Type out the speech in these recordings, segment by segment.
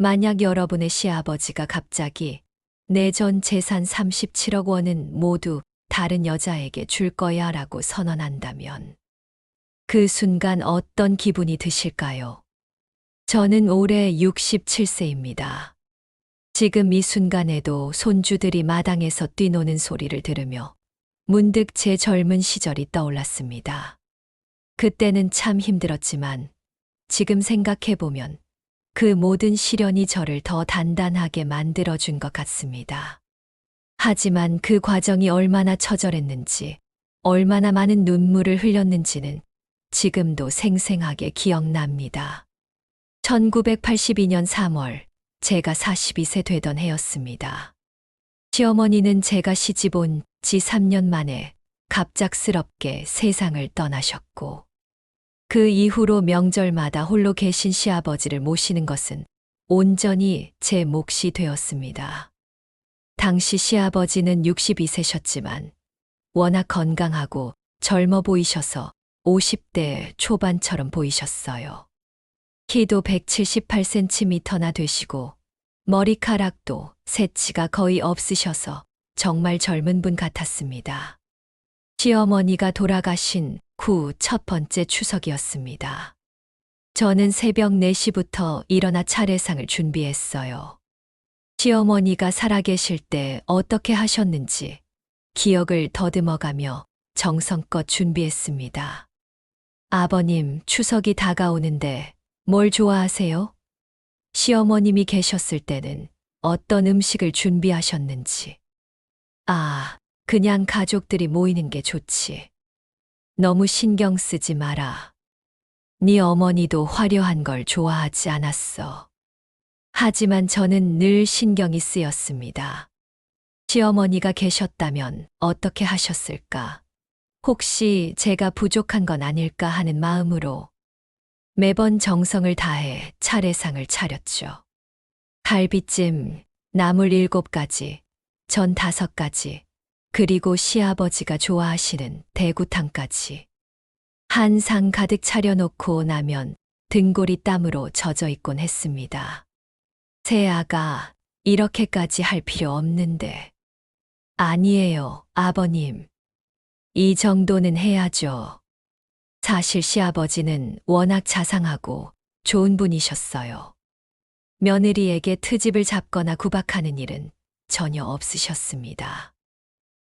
만약 여러분의 시아버지가 갑자기 내 전 재산 37억 원은 모두 다른 여자에게 줄 거야 라고 선언한다면 그 순간 어떤 기분이 드실까요? 저는 올해 67세입니다. 지금 이 순간에도 손주들이 마당에서 뛰노는 소리를 들으며 문득 제 젊은 시절이 떠올랐습니다. 그때는 참 힘들었지만 지금 생각해보면 그 모든 시련이 저를 더 단단하게 만들어준 것 같습니다. 하지만 그 과정이 얼마나 처절했는지, 얼마나 많은 눈물을 흘렸는지는 지금도 생생하게 기억납니다. 1982년 3월, 제가 42세 되던 해였습니다. 시어머니는 제가 시집 온 지 3년 만에 갑작스럽게 세상을 떠나셨고, 그 이후로 명절마다 홀로 계신 시아버지를 모시는 것은 온전히 제 몫이 되었습니다. 당시 시아버지는 62세셨지만 워낙 건강하고 젊어 보이셔서 50대 초반처럼 보이셨어요. 키도 178cm나 되시고 머리카락도 새치가 거의 없으셔서 정말 젊은 분 같았습니다. 시어머니가 돌아가신 후 첫 번째 추석이었습니다. 저는 새벽 4시부터 일어나 차례상을 준비했어요. 시어머니가 살아계실 때 어떻게 하셨는지 기억을 더듬어가며 정성껏 준비했습니다. 아버님, 추석이 다가오는데 뭘 좋아하세요? 시어머님이 계셨을 때는 어떤 음식을 준비하셨는지. 그냥 가족들이 모이는 게 좋지. 너무 신경 쓰지 마라. 네 어머니도 화려한 걸 좋아하지 않았어. 하지만 저는 늘 신경이 쓰였습니다. 시어머니가 계셨다면 어떻게 하셨을까? 혹시 제가 부족한 건 아닐까 하는 마음으로 매번 정성을 다해 차례상을 차렸죠. 갈비찜, 나물 7가지, 전 5가지, 그리고 시아버지가 좋아하시는 대구탕까지. 한 상 가득 차려놓고 나면 등골이 땀으로 젖어 있곤 했습니다. 새아가 이렇게까지 할 필요 없는데. 아니에요, 아버님. 이 정도는 해야죠. 사실 시아버지는 워낙 자상하고 좋은 분이셨어요. 며느리에게 트집을 잡거나 구박하는 일은 전혀 없으셨습니다.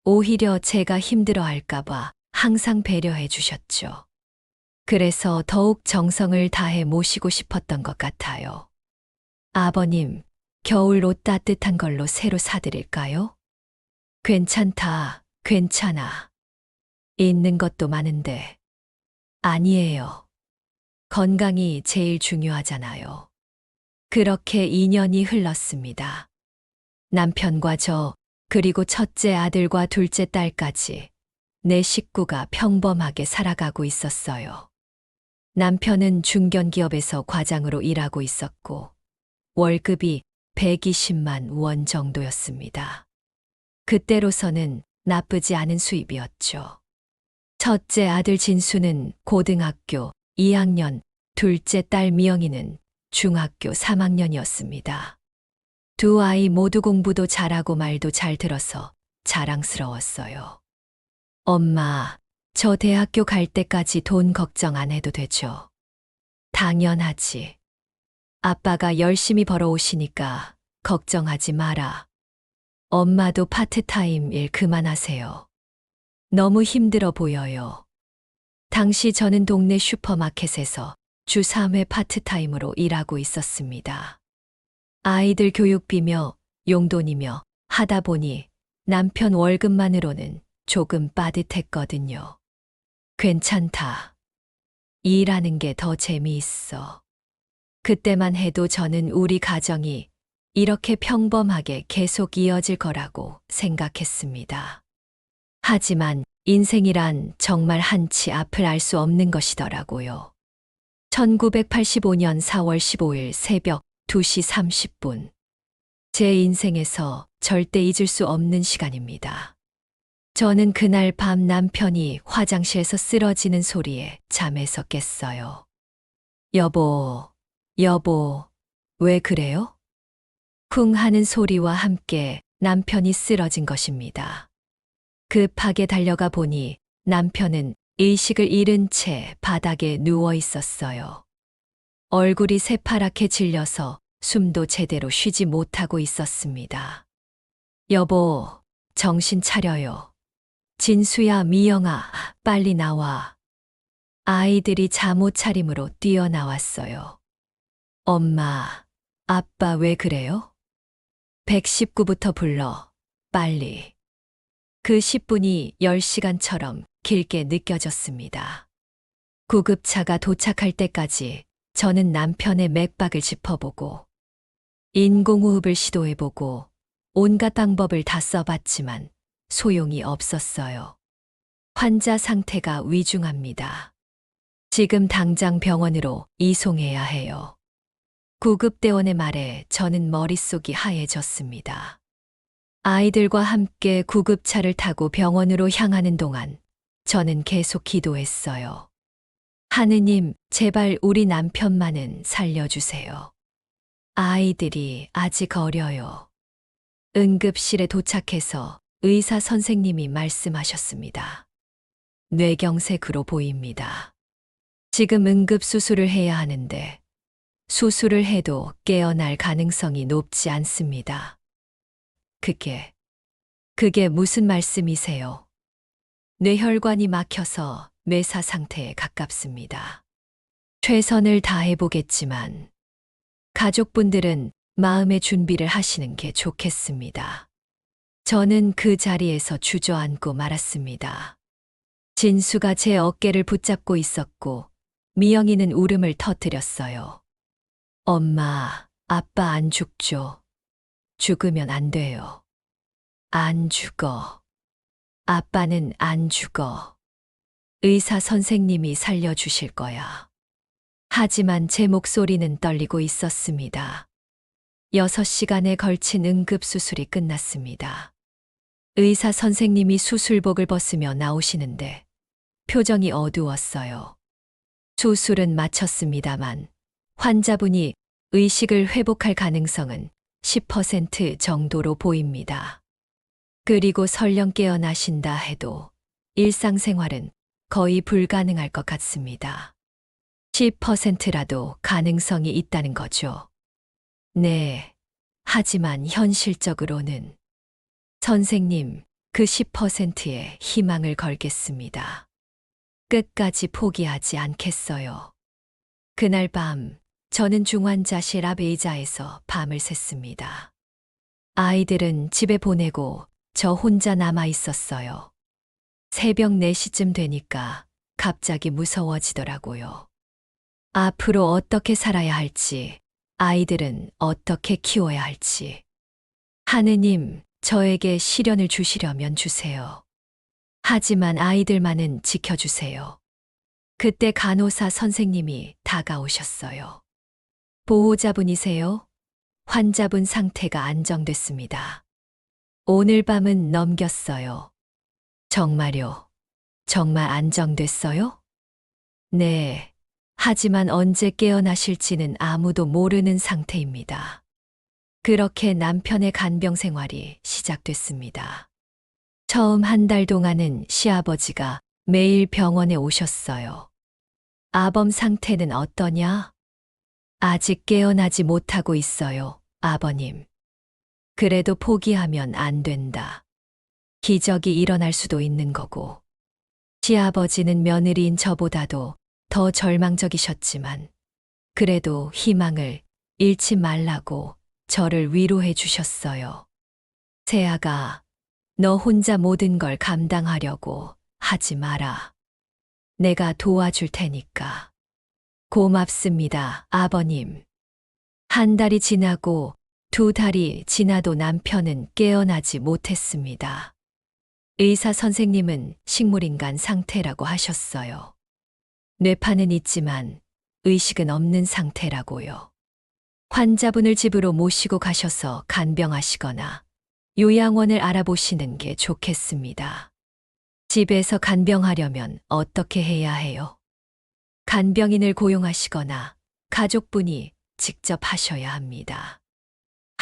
오히려 제가 힘들어할까봐 항상 배려해 주셨죠. 그래서 더욱 정성을 다해 모시고 싶었던 것 같아요. 아버님, 겨울 옷 따뜻한 걸로 새로 사드릴까요? 괜찮다, 괜찮아. 있는 것도 많은데. 아니에요. 건강이 제일 중요하잖아요. 그렇게 2년이 흘렀습니다. 남편과 저, 그리고 첫째 아들과 둘째 딸까지 내 식구가 평범하게 살아가고 있었어요. 남편은 중견기업에서 과장으로 일하고 있었고 월급이 120만 원 정도였습니다. 그때로서는 나쁘지 않은 수입이었죠. 첫째 아들 진수는 고등학교 2학년, 둘째 딸 미영이는 중학교 3학년이었습니다. 두 아이 모두 공부도 잘하고 말도 잘 들어서 자랑스러웠어요. 엄마, 저 대학교 갈 때까지 돈 걱정 안 해도 되죠? 당연하지. 아빠가 열심히 벌어오시니까 걱정하지 마라. 엄마도 파트타임 일 그만하세요. 너무 힘들어 보여요. 당시 저는 동네 슈퍼마켓에서 주 3회 파트타임으로 일하고 있었습니다. 아이들 교육비며 용돈이며 하다 보니 남편 월급만으로는 조금 빠듯했거든요. 괜찮다. 일하는 게 더 재미있어. 그때만 해도 저는 우리 가정이 이렇게 평범하게 계속 이어질 거라고 생각했습니다. 하지만 인생이란 정말 한치 앞을 알 수 없는 것이더라고요. 1985년 4월 15일 새벽 2시 30분. 제 인생에서 절대 잊을 수 없는 시간입니다. 저는 그날 밤 남편이 화장실에서 쓰러지는 소리에 잠에서 깼어요. 여보, 왜 그래요? 쿵 하는 소리와 함께 남편이 쓰러진 것입니다. 급하게 달려가 보니 남편은 의식을 잃은 채 바닥에 누워 있었어요. 얼굴이 새파랗게 질려서 숨도 제대로 쉬지 못하고 있었습니다. 여보, 정신 차려요. 진수야, 미영아, 빨리 나와. 아이들이 잠옷 차림으로 뛰어나왔어요. 엄마, 아빠 왜 그래요? 119부터 불러, 빨리. 그 10분이 10시간처럼 길게 느껴졌습니다. 구급차가 도착할 때까지 저는 남편의 맥박을 짚어보고 인공호흡을 시도해보고 온갖 방법을 다 써봤지만 소용이 없었어요. 환자 상태가 위중합니다. 지금 당장 병원으로 이송해야 해요. 구급대원의 말에 저는 머릿속이 하얘졌습니다. 아이들과 함께 구급차를 타고 병원으로 향하는 동안 저는 계속 기도했어요. 하느님, 제발 우리 남편만은 살려주세요. 아이들이 아직 어려요. 응급실에 도착해서 의사 선생님이 말씀하셨습니다. 뇌경색으로 보입니다. 지금 응급수술을 해야 하는데 수술을 해도 깨어날 가능성이 높지 않습니다. 그게 무슨 말씀이세요? 뇌혈관이 막혀서 뇌사 상태에 가깝습니다. 최선을 다해보겠지만 가족분들은 마음의 준비를 하시는 게 좋겠습니다. 저는 그 자리에서 주저앉고 말았습니다. 진수가 제 어깨를 붙잡고 있었고 미영이는 울음을 터뜨렸어요. 엄마, 아빠 안 죽죠? 죽으면 안 돼요. 안 죽어. 아빠는 안 죽어. 의사 선생님이 살려주실 거야. 하지만 제 목소리는 떨리고 있었습니다. 6시간에 걸친 응급수술이 끝났습니다. 의사 선생님이 수술복을 벗으며 나오시는데 표정이 어두웠어요. 수술은 마쳤습니다만 환자분이 의식을 회복할 가능성은 10% 정도로 보입니다. 그리고 설령 깨어나신다 해도 일상생활은 거의 불가능할 것 같습니다. 10%라도 가능성이 있다는 거죠. 네, 하지만 현실적으로는 선생님, 그 10%에 희망을 걸겠습니다. 끝까지 포기하지 않겠어요. 그날 밤, 저는 중환자실 앞 의자에서 밤을 샜습니다. 아이들은 집에 보내고 저 혼자 남아 있었어요. 새벽 4시쯤 되니까 갑자기 무서워지더라고요. 앞으로 어떻게 살아야 할지, 아이들은 어떻게 키워야 할지. 하느님, 저에게 시련을 주시려면 주세요. 하지만 아이들만은 지켜주세요. 그때 간호사 선생님이 다가오셨어요. 보호자분이세요? 환자분 상태가 안정됐습니다. 오늘 밤은 넘겼어요. 정말요? 정말 안정됐어요? 네. 하지만 언제 깨어나실지는 아무도 모르는 상태입니다. 그렇게 남편의 간병 생활이 시작됐습니다. 처음 한 달 동안은 시아버지가 매일 병원에 오셨어요. 아범 상태는 어떠냐? 아직 깨어나지 못하고 있어요, 아버님. 그래도 포기하면 안 된다. 기적이 일어날 수도 있는 거고. 시아버지는 며느리인 저보다도 더 절망적이셨지만 그래도 희망을 잃지 말라고 저를 위로해 주셨어요. 세아가, 너 혼자 모든 걸 감당하려고 하지 마라. 내가 도와줄 테니까. 고맙습니다, 아버님. 한 달이 지나고 2달이 지나도 남편은 깨어나지 못했습니다. 의사 선생님은 식물인간 상태라고 하셨어요. 뇌파는 있지만 의식은 없는 상태라고요. 환자분을 집으로 모시고 가셔서 간병하시거나 요양원을 알아보시는 게 좋겠습니다. 집에서 간병하려면 어떻게 해야 해요? 간병인을 고용하시거나 가족분이 직접 하셔야 합니다.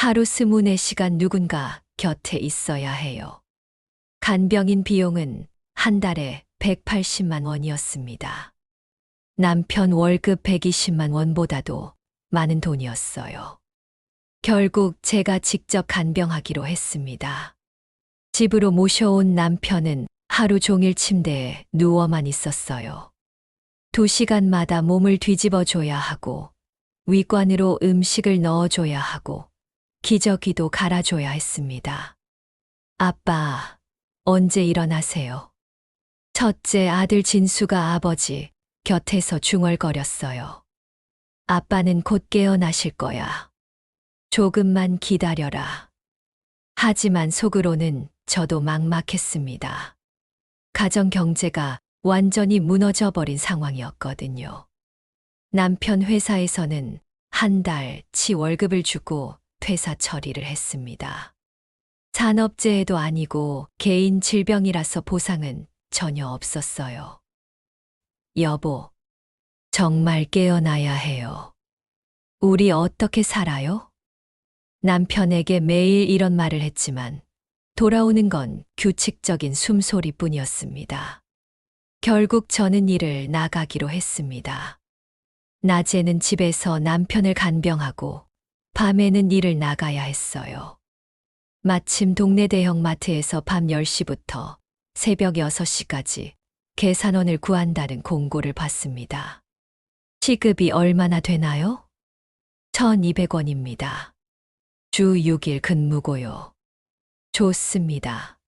하루 24시간 누군가 곁에 있어야 해요. 간병인 비용은 한 달에 180만 원이었습니다. 남편 월급 120만 원보다도 많은 돈이었어요. 결국 제가 직접 간병하기로 했습니다. 집으로 모셔온 남편은 하루 종일 침대에 누워만 있었어요. 2시간마다 몸을 뒤집어 줘야 하고, 위관으로 음식을 넣어줘야 하고, 기저귀도 갈아줘야 했습니다. 아빠, 언제 일어나세요? 첫째 아들 진수가 아버지 곁에서 중얼거렸어요. 아빠는 곧 깨어나실 거야. 조금만 기다려라. 하지만 속으로는 저도 막막했습니다. 가정 경제가 완전히 무너져 버린 상황이었거든요. 남편 회사에서는 한 달치 월급을 주고 퇴사 처리를 했습니다. 산업재해도 아니고 개인 질병이라서 보상은 전혀 없었어요. 여보, 정말 깨어나야 해요. 우리 어떻게 살아요? 남편에게 매일 이런 말을 했지만 돌아오는 건 규칙적인 숨소리뿐이었습니다. 결국 저는 일을 나가기로 했습니다. 낮에는 집에서 남편을 간병하고 밤에는 일을 나가야 했어요. 마침 동네 대형마트에서 밤 10시부터 새벽 6시까지 계산원을 구한다는 공고를 봤습니다. 시급이 얼마나 되나요? 1,200원입니다. 주 6일 근무고요. 좋습니다.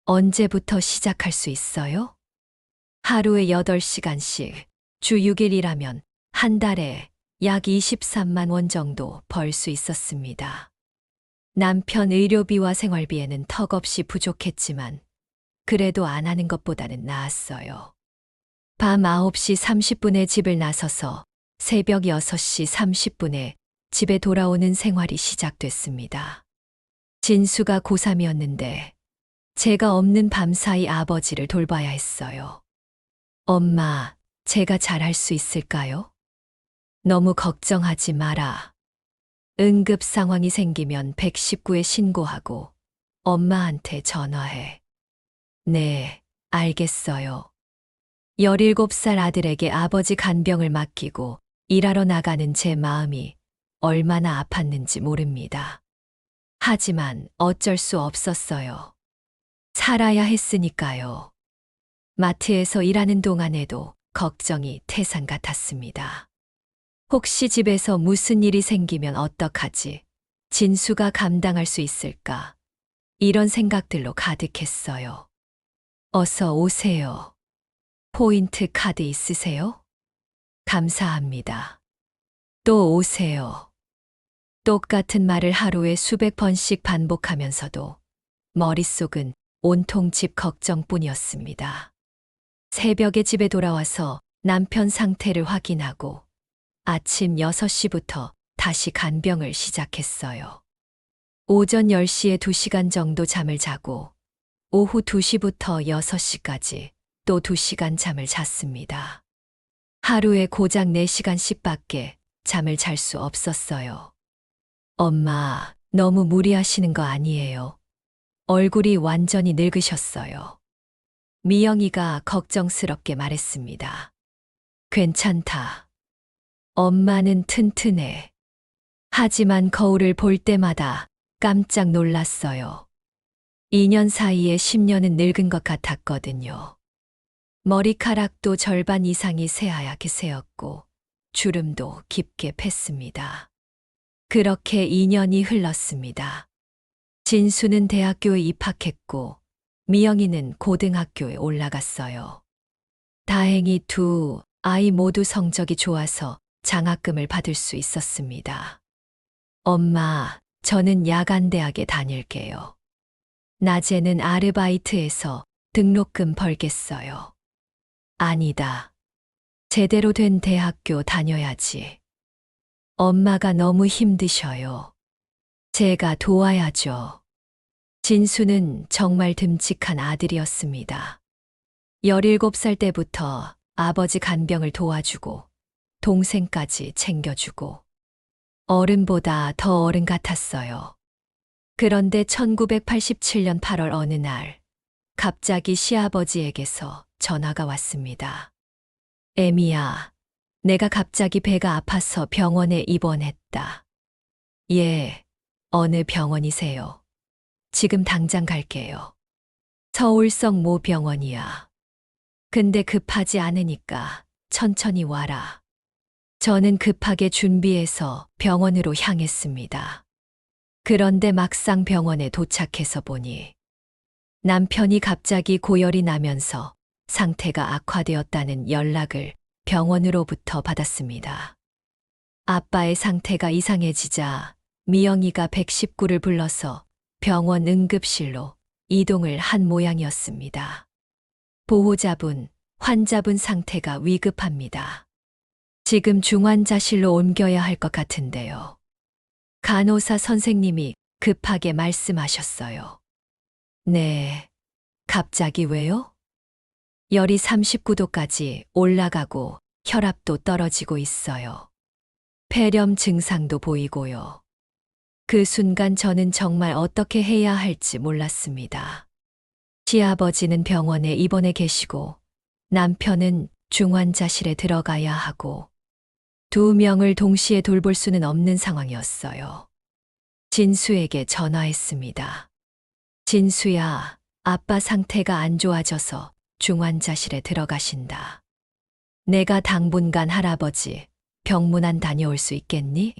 언제부터 시작할 수 있어요? 하루에 8시간씩 주 6일이라면 한 달에 약 23만 원 정도 벌 수 있었습니다. 남편 의료비와 생활비에는 턱없이 부족했지만 그래도 안 하는 것보다는 나았어요. 밤 9시 30분에 집을 나서서 새벽 6시 30분에 집에 돌아오는 생활이 시작됐습니다. 진수가 고3이었는데 제가 없는 밤사이 아버지를 돌봐야 했어요. 엄마, 제가 잘할 수 있을까요? 너무 걱정하지 마라. 응급 상황이 생기면 119에 신고하고 엄마한테 전화해. 네, 알겠어요. 17살 아들에게 아버지 간병을 맡기고 일하러 나가는 제 마음이 얼마나 아팠는지 모릅니다. 하지만 어쩔 수 없었어요. 살아야 했으니까요. 마트에서 일하는 동안에도 걱정이 태산 같았습니다. 혹시 집에서 무슨 일이 생기면 어떡하지? 진수가 감당할 수 있을까? 이런 생각들로 가득했어요. 어서 오세요. 포인트 카드 있으세요? 감사합니다. 또 오세요. 똑같은 말을 하루에 수백 번씩 반복하면서도 머릿속은 온통 집 걱정뿐이었습니다. 새벽에 집에 돌아와서 남편 상태를 확인하고 아침 6시부터 다시 간병을 시작했어요. 오전 10시에 2시간 정도 잠을 자고 오후 2시부터 6시까지 또 2시간 잠을 잤습니다. 하루에 고작 4시간씩밖에 잠을 잘 수 없었어요. 엄마, 너무 무리하시는 거 아니에요? 얼굴이 완전히 늙으셨어요. 미영이가 걱정스럽게 말했습니다. 괜찮다. 엄마는 튼튼해. 하지만 거울을 볼 때마다 깜짝 놀랐어요. 2년 사이에 10년은 늙은 것 같았거든요. 머리카락도 절반 이상이 새하얗게 새었고 주름도 깊게 팼습니다. 그렇게 2년이 흘렀습니다. 진수는 대학교에 입학했고 미영이는 고등학교에 올라갔어요. 다행히 두 아이 모두 성적이 좋아서 장학금을 받을 수 있었습니다. 엄마, 저는 야간대학에 다닐게요. 낮에는 아르바이트해서 등록금 벌겠어요. 아니다. 제대로 된 대학교 다녀야지. 엄마가 너무 힘드셔요. 제가 도와야죠. 진수는 정말 듬직한 아들이었습니다. 17살 때부터 아버지 간병을 도와주고 동생까지 챙겨주고 어른보다 더 어른 같았어요. 그런데 1987년 8월 어느 날, 갑자기 시아버지에게서 전화가 왔습니다. 에미야, 내가 갑자기 배가 아파서 병원에 입원했다. 예, 어느 병원이세요? 지금 당장 갈게요. 서울성 모 병원이야. 근데 급하지 않으니까 천천히 와라. 저는 급하게 준비해서 병원으로 향했습니다. 그런데 막상 병원에 도착해서 보니 남편이 갑자기 고열이 나면서 상태가 악화되었다는 연락을 병원으로부터 받았습니다. 아빠의 상태가 이상해지자 미영이가 119를 불러서 병원 응급실로 이동을 한 모양이었습니다. 보호자분, 환자분 상태가 위급합니다. 지금 중환자실로 옮겨야 할 것 같은데요. 간호사 선생님이 급하게 말씀하셨어요. 네, 갑자기 왜요? 열이 39도까지 올라가고 혈압도 떨어지고 있어요. 폐렴 증상도 보이고요. 그 순간 저는 정말 어떻게 해야 할지 몰랐습니다. 시아버지는 병원에 입원해 계시고 남편은 중환자실에 들어가야 하고 두 명을 동시에 돌볼 수는 없는 상황이었어요. 진수에게 전화했습니다. 진수야, 아빠 상태가 안 좋아져서 중환자실에 들어가신다. 내가 당분간 할아버지 병문안 다녀올 수 있겠니?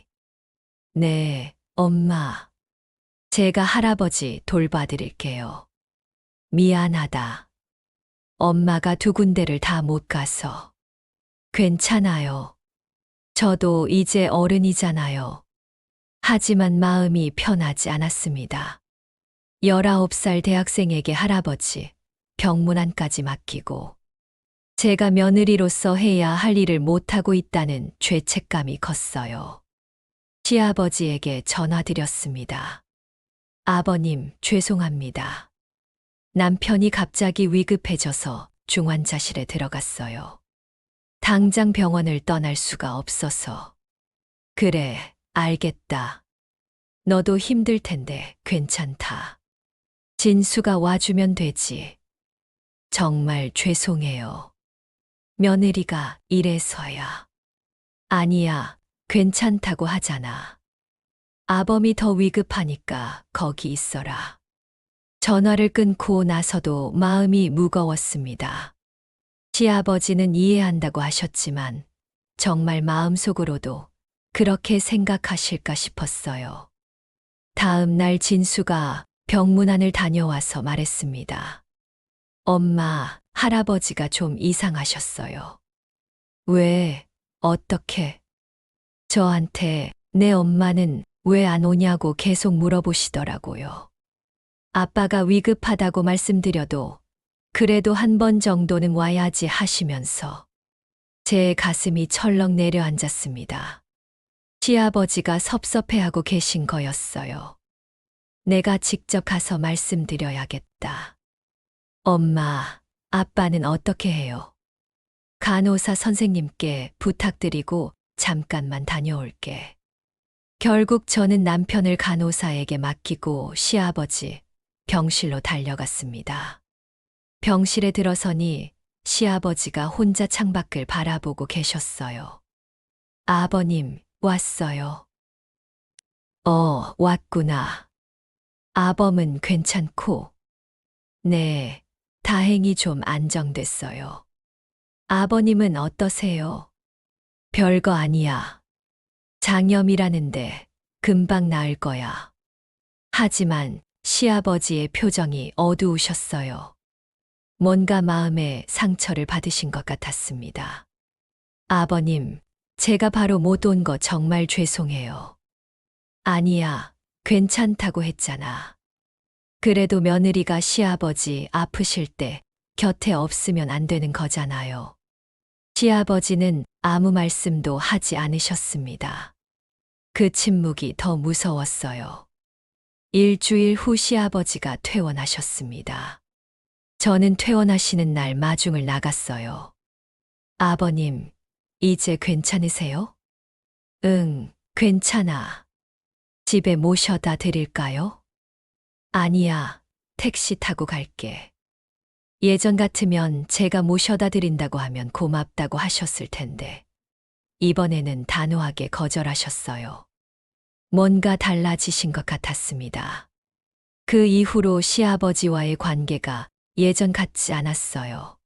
네, 엄마. 제가 할아버지 돌봐드릴게요. 미안하다. 엄마가 두 군데를 다 못 가서. 괜찮아요. 저도 이제 어른이잖아요. 하지만 마음이 편하지 않았습니다. 19살 대학생에게 할아버지 병문안까지 맡기고 제가 며느리로서 해야 할 일을 못하고 있다는 죄책감이 컸어요. 시아버지에게 전화드렸습니다. 아버님, 죄송합니다. 남편이 갑자기 위급해져서 중환자실에 들어갔어요. 당장 병원을 떠날 수가 없어서. 그래, 알겠다. 너도 힘들 텐데 괜찮다. 진수가 와주면 되지. 정말 죄송해요. 며느리가 이래서야. 아니야, 괜찮다고 하잖아. 아범이 더 위급하니까 거기 있어라. 전화를 끊고 나서도 마음이 무거웠습니다. 시아버지는 이해한다고 하셨지만 정말 마음속으로도 그렇게 생각하실까 싶었어요. 다음 날 진수가 병문안을 다녀와서 말했습니다. 엄마, 할아버지가 좀 이상하셨어요. 왜, 어떻게? 저한테 내 엄마는 왜 안 오냐고 계속 물어보시더라고요. 아빠가 위급하다고 말씀드려도 그래도 한 번 정도는 와야지 하시면서 제 가슴이 철렁 내려앉았습니다. 시아버지가 섭섭해하고 계신 거였어요. 내가 직접 가서 말씀드려야겠다. 엄마, 아빠는 어떻게 해요? 간호사 선생님께 부탁드리고 잠깐만 다녀올게. 결국 저는 남편을 간호사에게 맡기고 시아버지 병실로 달려갔습니다. 병실에 들어서니 시아버지가 혼자 창밖을 바라보고 계셨어요. 아버님, 왔어요. 왔구나. 아범은 괜찮고? 네, 다행히 좀 안정됐어요. 아버님은 어떠세요? 별거 아니야. 장염이라는데 금방 나을 거야. 하지만 시아버지의 표정이 어두우셨어요. 뭔가 마음에 상처를 받으신 것 같았습니다. 아버님, 제가 바로 못 온 거 정말 죄송해요. 아니야, 괜찮다고 했잖아. 그래도 며느리가 시아버지 아프실 때 곁에 없으면 안 되는 거잖아요. 시아버지는 아무 말씀도 하지 않으셨습니다. 그 침묵이 더 무서웠어요. 일주일 후 시아버지가 퇴원하셨습니다. 저는 퇴원하시는 날 마중을 나갔어요. 아버님, 이제 괜찮으세요? 응, 괜찮아. 집에 모셔다 드릴까요? 아니야. 택시 타고 갈게. 예전 같으면 제가 모셔다 드린다고 하면 고맙다고 하셨을 텐데, 이번에는 단호하게 거절하셨어요. 뭔가 달라지신 것 같았습니다. 그 이후로 시아버지와의 관계가 예전 같지 않았어요.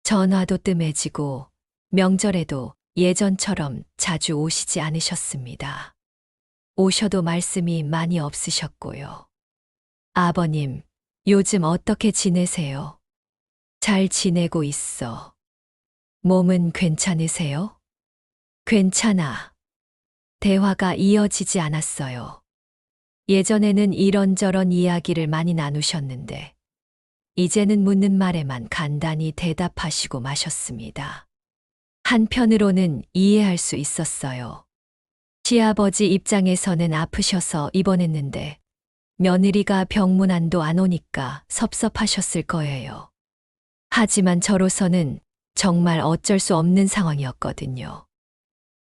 전화도 뜸해지고 명절에도 예전처럼 자주 오시지 않으셨습니다. 오셔도 말씀이 많이 없으셨고요. 아버님, 요즘 어떻게 지내세요? 잘 지내고 있어. 몸은 괜찮으세요? 괜찮아. 대화가 이어지지 않았어요. 예전에는 이런저런 이야기를 많이 나누셨는데, 이제는 묻는 말에만 간단히 대답하시고 마셨습니다. 한편으로는 이해할 수 있었어요. 시아버지 입장에서는 아프셔서 입원했는데, 며느리가 병문안도 안 오니까 섭섭하셨을 거예요. 하지만 저로서는 정말 어쩔 수 없는 상황이었거든요.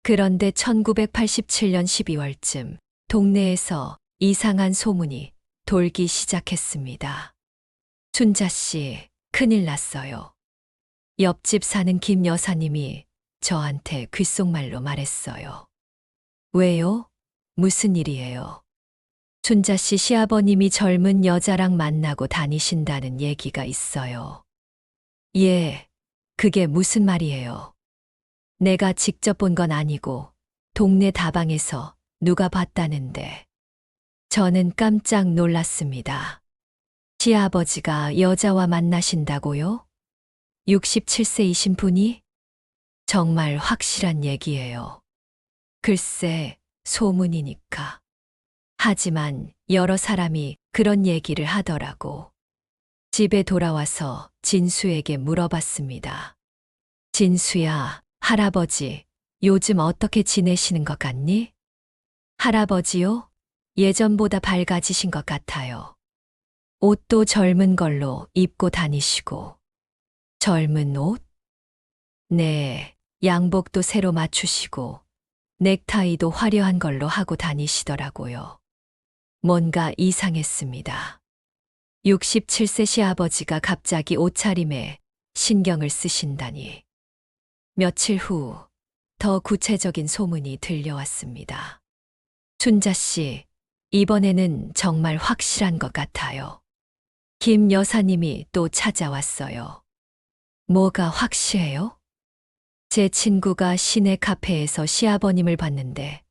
그런데 1987년 12월쯤 동네에서 이상한 소문이 돌기 시작했습니다. 춘자 씨, 큰일 났어요. 옆집 사는 김 여사님이 저한테 귓속말로 말했어요. 왜요? 무슨 일이에요? 춘자 씨 시아버님이 젊은 여자랑 만나고 다니신다는 얘기가 있어요. 예, 그게 무슨 말이에요? 내가 직접 본 건 아니고 동네 다방에서 누가 봤다는데. 저는 깜짝 놀랐습니다. 시아버지가 여자와 만나신다고요? 67세이신 분이? 정말 확실한 얘기예요. 글쎄, 소문이니까. 하지만 여러 사람이 그런 얘기를 하더라고. 집에 돌아와서 진수에게 물어봤습니다. 진수야, 할아버지, 요즘 어떻게 지내시는 것 같니? 할아버지요? 예전보다 밝아지신 것 같아요. 옷도 젊은 걸로 입고 다니시고. 젊은 옷? 네, 양복도 새로 맞추시고, 넥타이도 화려한 걸로 하고 다니시더라고요. 뭔가 이상했습니다. 67세 시아버지가 갑자기 옷차림에 신경을 쓰신다니. 며칠 후 더 구체적인 소문이 들려왔습니다. 춘자 씨, 이번에는 정말 확실한 것 같아요. 김 여사님이 또 찾아왔어요. 뭐가 확실해요? 제 친구가 시내 카페에서 시아버님을 봤는데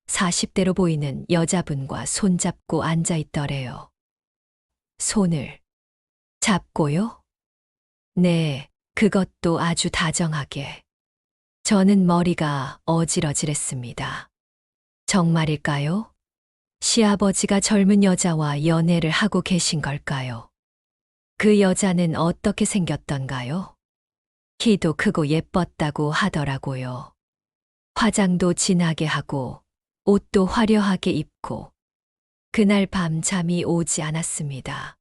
40대로 보이는 여자분과 손잡고 앉아 있더래요. 손을 잡고요? 네, 그것도 아주 다정하게. 저는 머리가 어질어질했습니다. 정말일까요? 시아버지가 젊은 여자와 연애를 하고 계신 걸까요? 그 여자는 어떻게 생겼던가요? 키도 크고 예뻤다고 하더라고요. 화장도 진하게 하고 옷도 화려하게 입고 그날 밤 잠이 오지 않았습니다.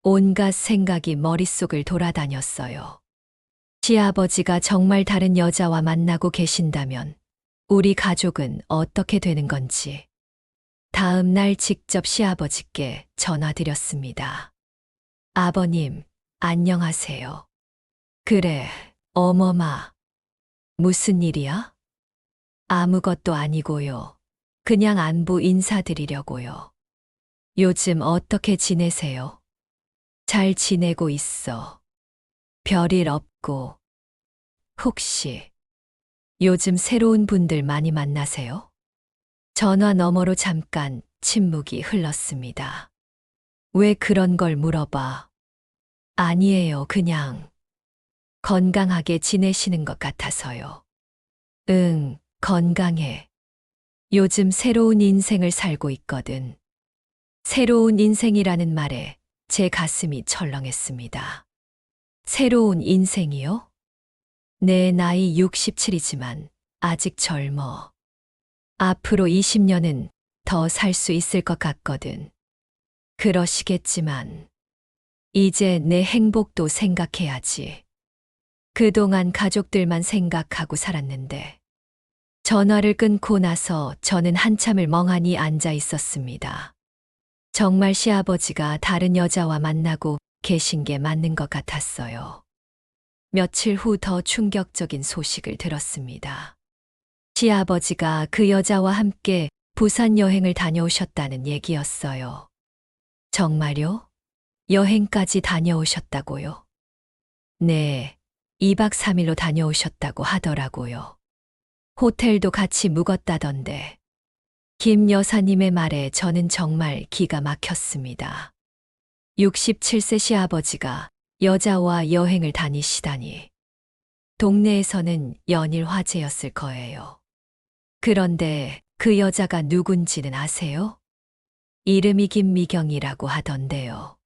온갖 생각이 머릿속을 돌아다녔어요. 시아버지가 정말 다른 여자와 만나고 계신다면 우리 가족은 어떻게 되는 건지. 다음 날 직접 시아버지께 전화드렸습니다. 아버님, 안녕하세요. 그래, 어머마. 무슨 일이야? 아무것도 아니고요. 그냥 안부 인사드리려고요. 요즘 어떻게 지내세요? 잘 지내고 있어. 별일 없고. 혹시 요즘 새로운 분들 많이 만나세요? 전화 너머로 잠깐 침묵이 흘렀습니다. 왜 그런 걸 물어봐? 아니에요, 그냥 건강하게 지내시는 것 같아서요. 응, 건강해. 요즘 새로운 인생을 살고 있거든. 새로운 인생이라는 말에 제 가슴이 철렁했습니다. 새로운 인생이요? 내 나이 67이지만 아직 젊어. 앞으로 20년은 더 살 수 있을 것 같거든. 그러시겠지만, 이제 내 행복도 생각해야지. 그동안 가족들만 생각하고 살았는데, 전화를 끊고 나서 저는 한참을 멍하니 앉아 있었습니다. 정말 시아버지가 다른 여자와 만나고 계신 게 맞는 것 같았어요. 며칠 후 더 충격적인 소식을 들었습니다. 시아버지가 그 여자와 함께 부산 여행을 다녀오셨다는 얘기였어요. 정말요? 여행까지 다녀오셨다고요? 네, 2박 3일로 다녀오셨다고 하더라고요. 호텔도 같이 묵었다던데. 김 여사님의 말에 저는 정말 기가 막혔습니다. 67세 시아버지가 여자와 여행을 다니시다니. 동네에서는 연일 화제였을 거예요. 그런데 그 여자가 누군지는 아세요? 이름이 김미경이라고 하던데요.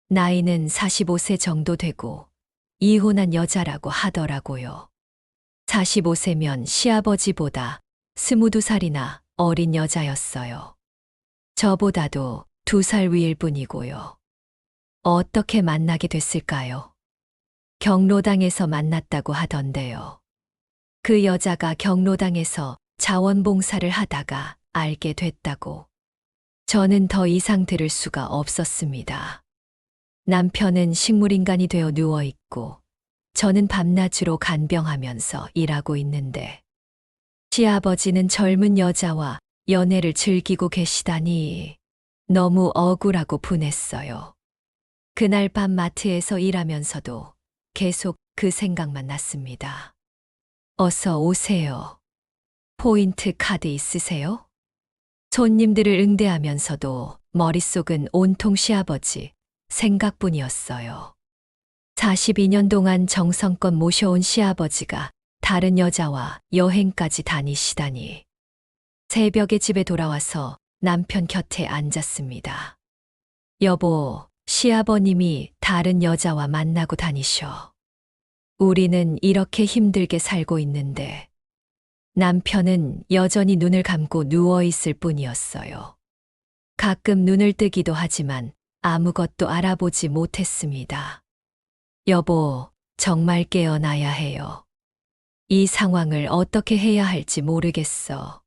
나이는 45세 정도 되고 이혼한 여자라고 하더라고요. 45세면 시아버지보다 22살이나 어린 여자였어요. 저보다도 2살 위일 뿐이고요. 어떻게 만나게 됐을까요? 경로당에서 만났다고 하던데요. 그 여자가 경로당에서 자원봉사를 하다가 알게 됐다고. 저는 더 이상 들을 수가 없었습니다. 남편은 식물인간이 되어 누워있고 저는 밤낮으로 간병하면서 일하고 있는데 시아버지는 젊은 여자와 연애를 즐기고 계시다니 너무 억울하고 분했어요. 그날 밤 마트에서 일하면서도 계속 그 생각만 났습니다. 어서 오세요. 포인트 카드 있으세요? 손님들을 응대하면서도 머릿속은 온통 시아버지 생각뿐이었어요. 42년 동안 정성껏 모셔온 시아버지가 다른 여자와 여행까지 다니시다니. 새벽에 집에 돌아와서 남편 곁에 앉았습니다. 여보, 시아버님이 다른 여자와 만나고 다니셔. 우리는 이렇게 힘들게 살고 있는데 남편은 여전히 눈을 감고 누워있을 뿐이었어요. 가끔 눈을 뜨기도 하지만 아무것도 알아보지 못했습니다. 여보, 정말 깨어나야 해요. 이 상황을 어떻게 해야 할지 모르겠어.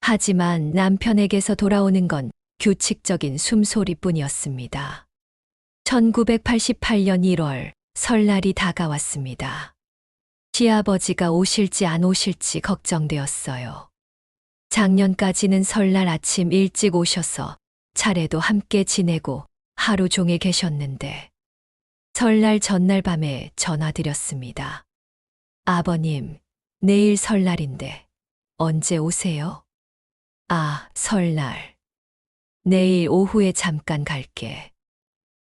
하지만 남편에게서 돌아오는 건 규칙적인 숨소리뿐이었습니다. 1988년 1월 설날이 다가왔습니다. 시아버지가 오실지 안 오실지 걱정되었어요. 작년까지는 설날 아침 일찍 오셔서 차례도 함께 지내고 하루 종일 계셨는데 설날 전날 밤에 전화드렸습니다. 아버님, 내일 설날인데 언제 오세요? 아, 설날. 내일 오후에 잠깐 갈게.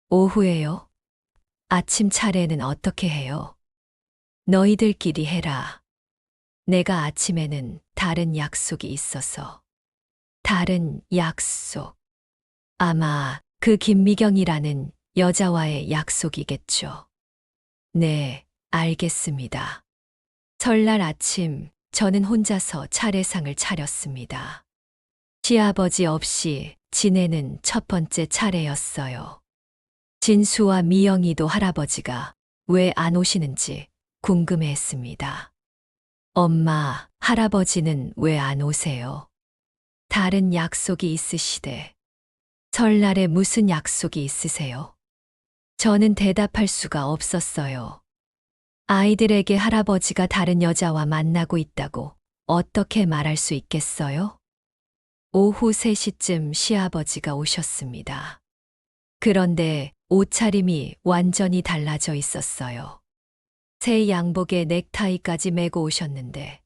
오후에요? 아침 차례는 어떻게 해요? 너희들끼리 해라. 내가 아침에는 다른 약속이 있어서. 다른 약속. 아마 그 김미경이라는 여자와의 약속이겠죠. 네, 알겠습니다. 설날 아침 저는 혼자서 차례상을 차렸습니다. 시아버지 없이 지내는 첫 번째 차례였어요. 진수와 미영이도 할아버지가 왜 안 오시는지 궁금해했습니다. 엄마, 할아버지는 왜 안 오세요? 다른 약속이 있으시대. 설날에 무슨 약속이 있으세요? 저는 대답할 수가 없었어요. 아이들에게 할아버지가 다른 여자와 만나고 있다고 어떻게 말할 수 있겠어요? 오후 3시쯤 시아버지가 오셨습니다. 그런데 옷차림이 완전히 달라져 있었어요. 새 양복에 넥타이까지 메고 오셨는데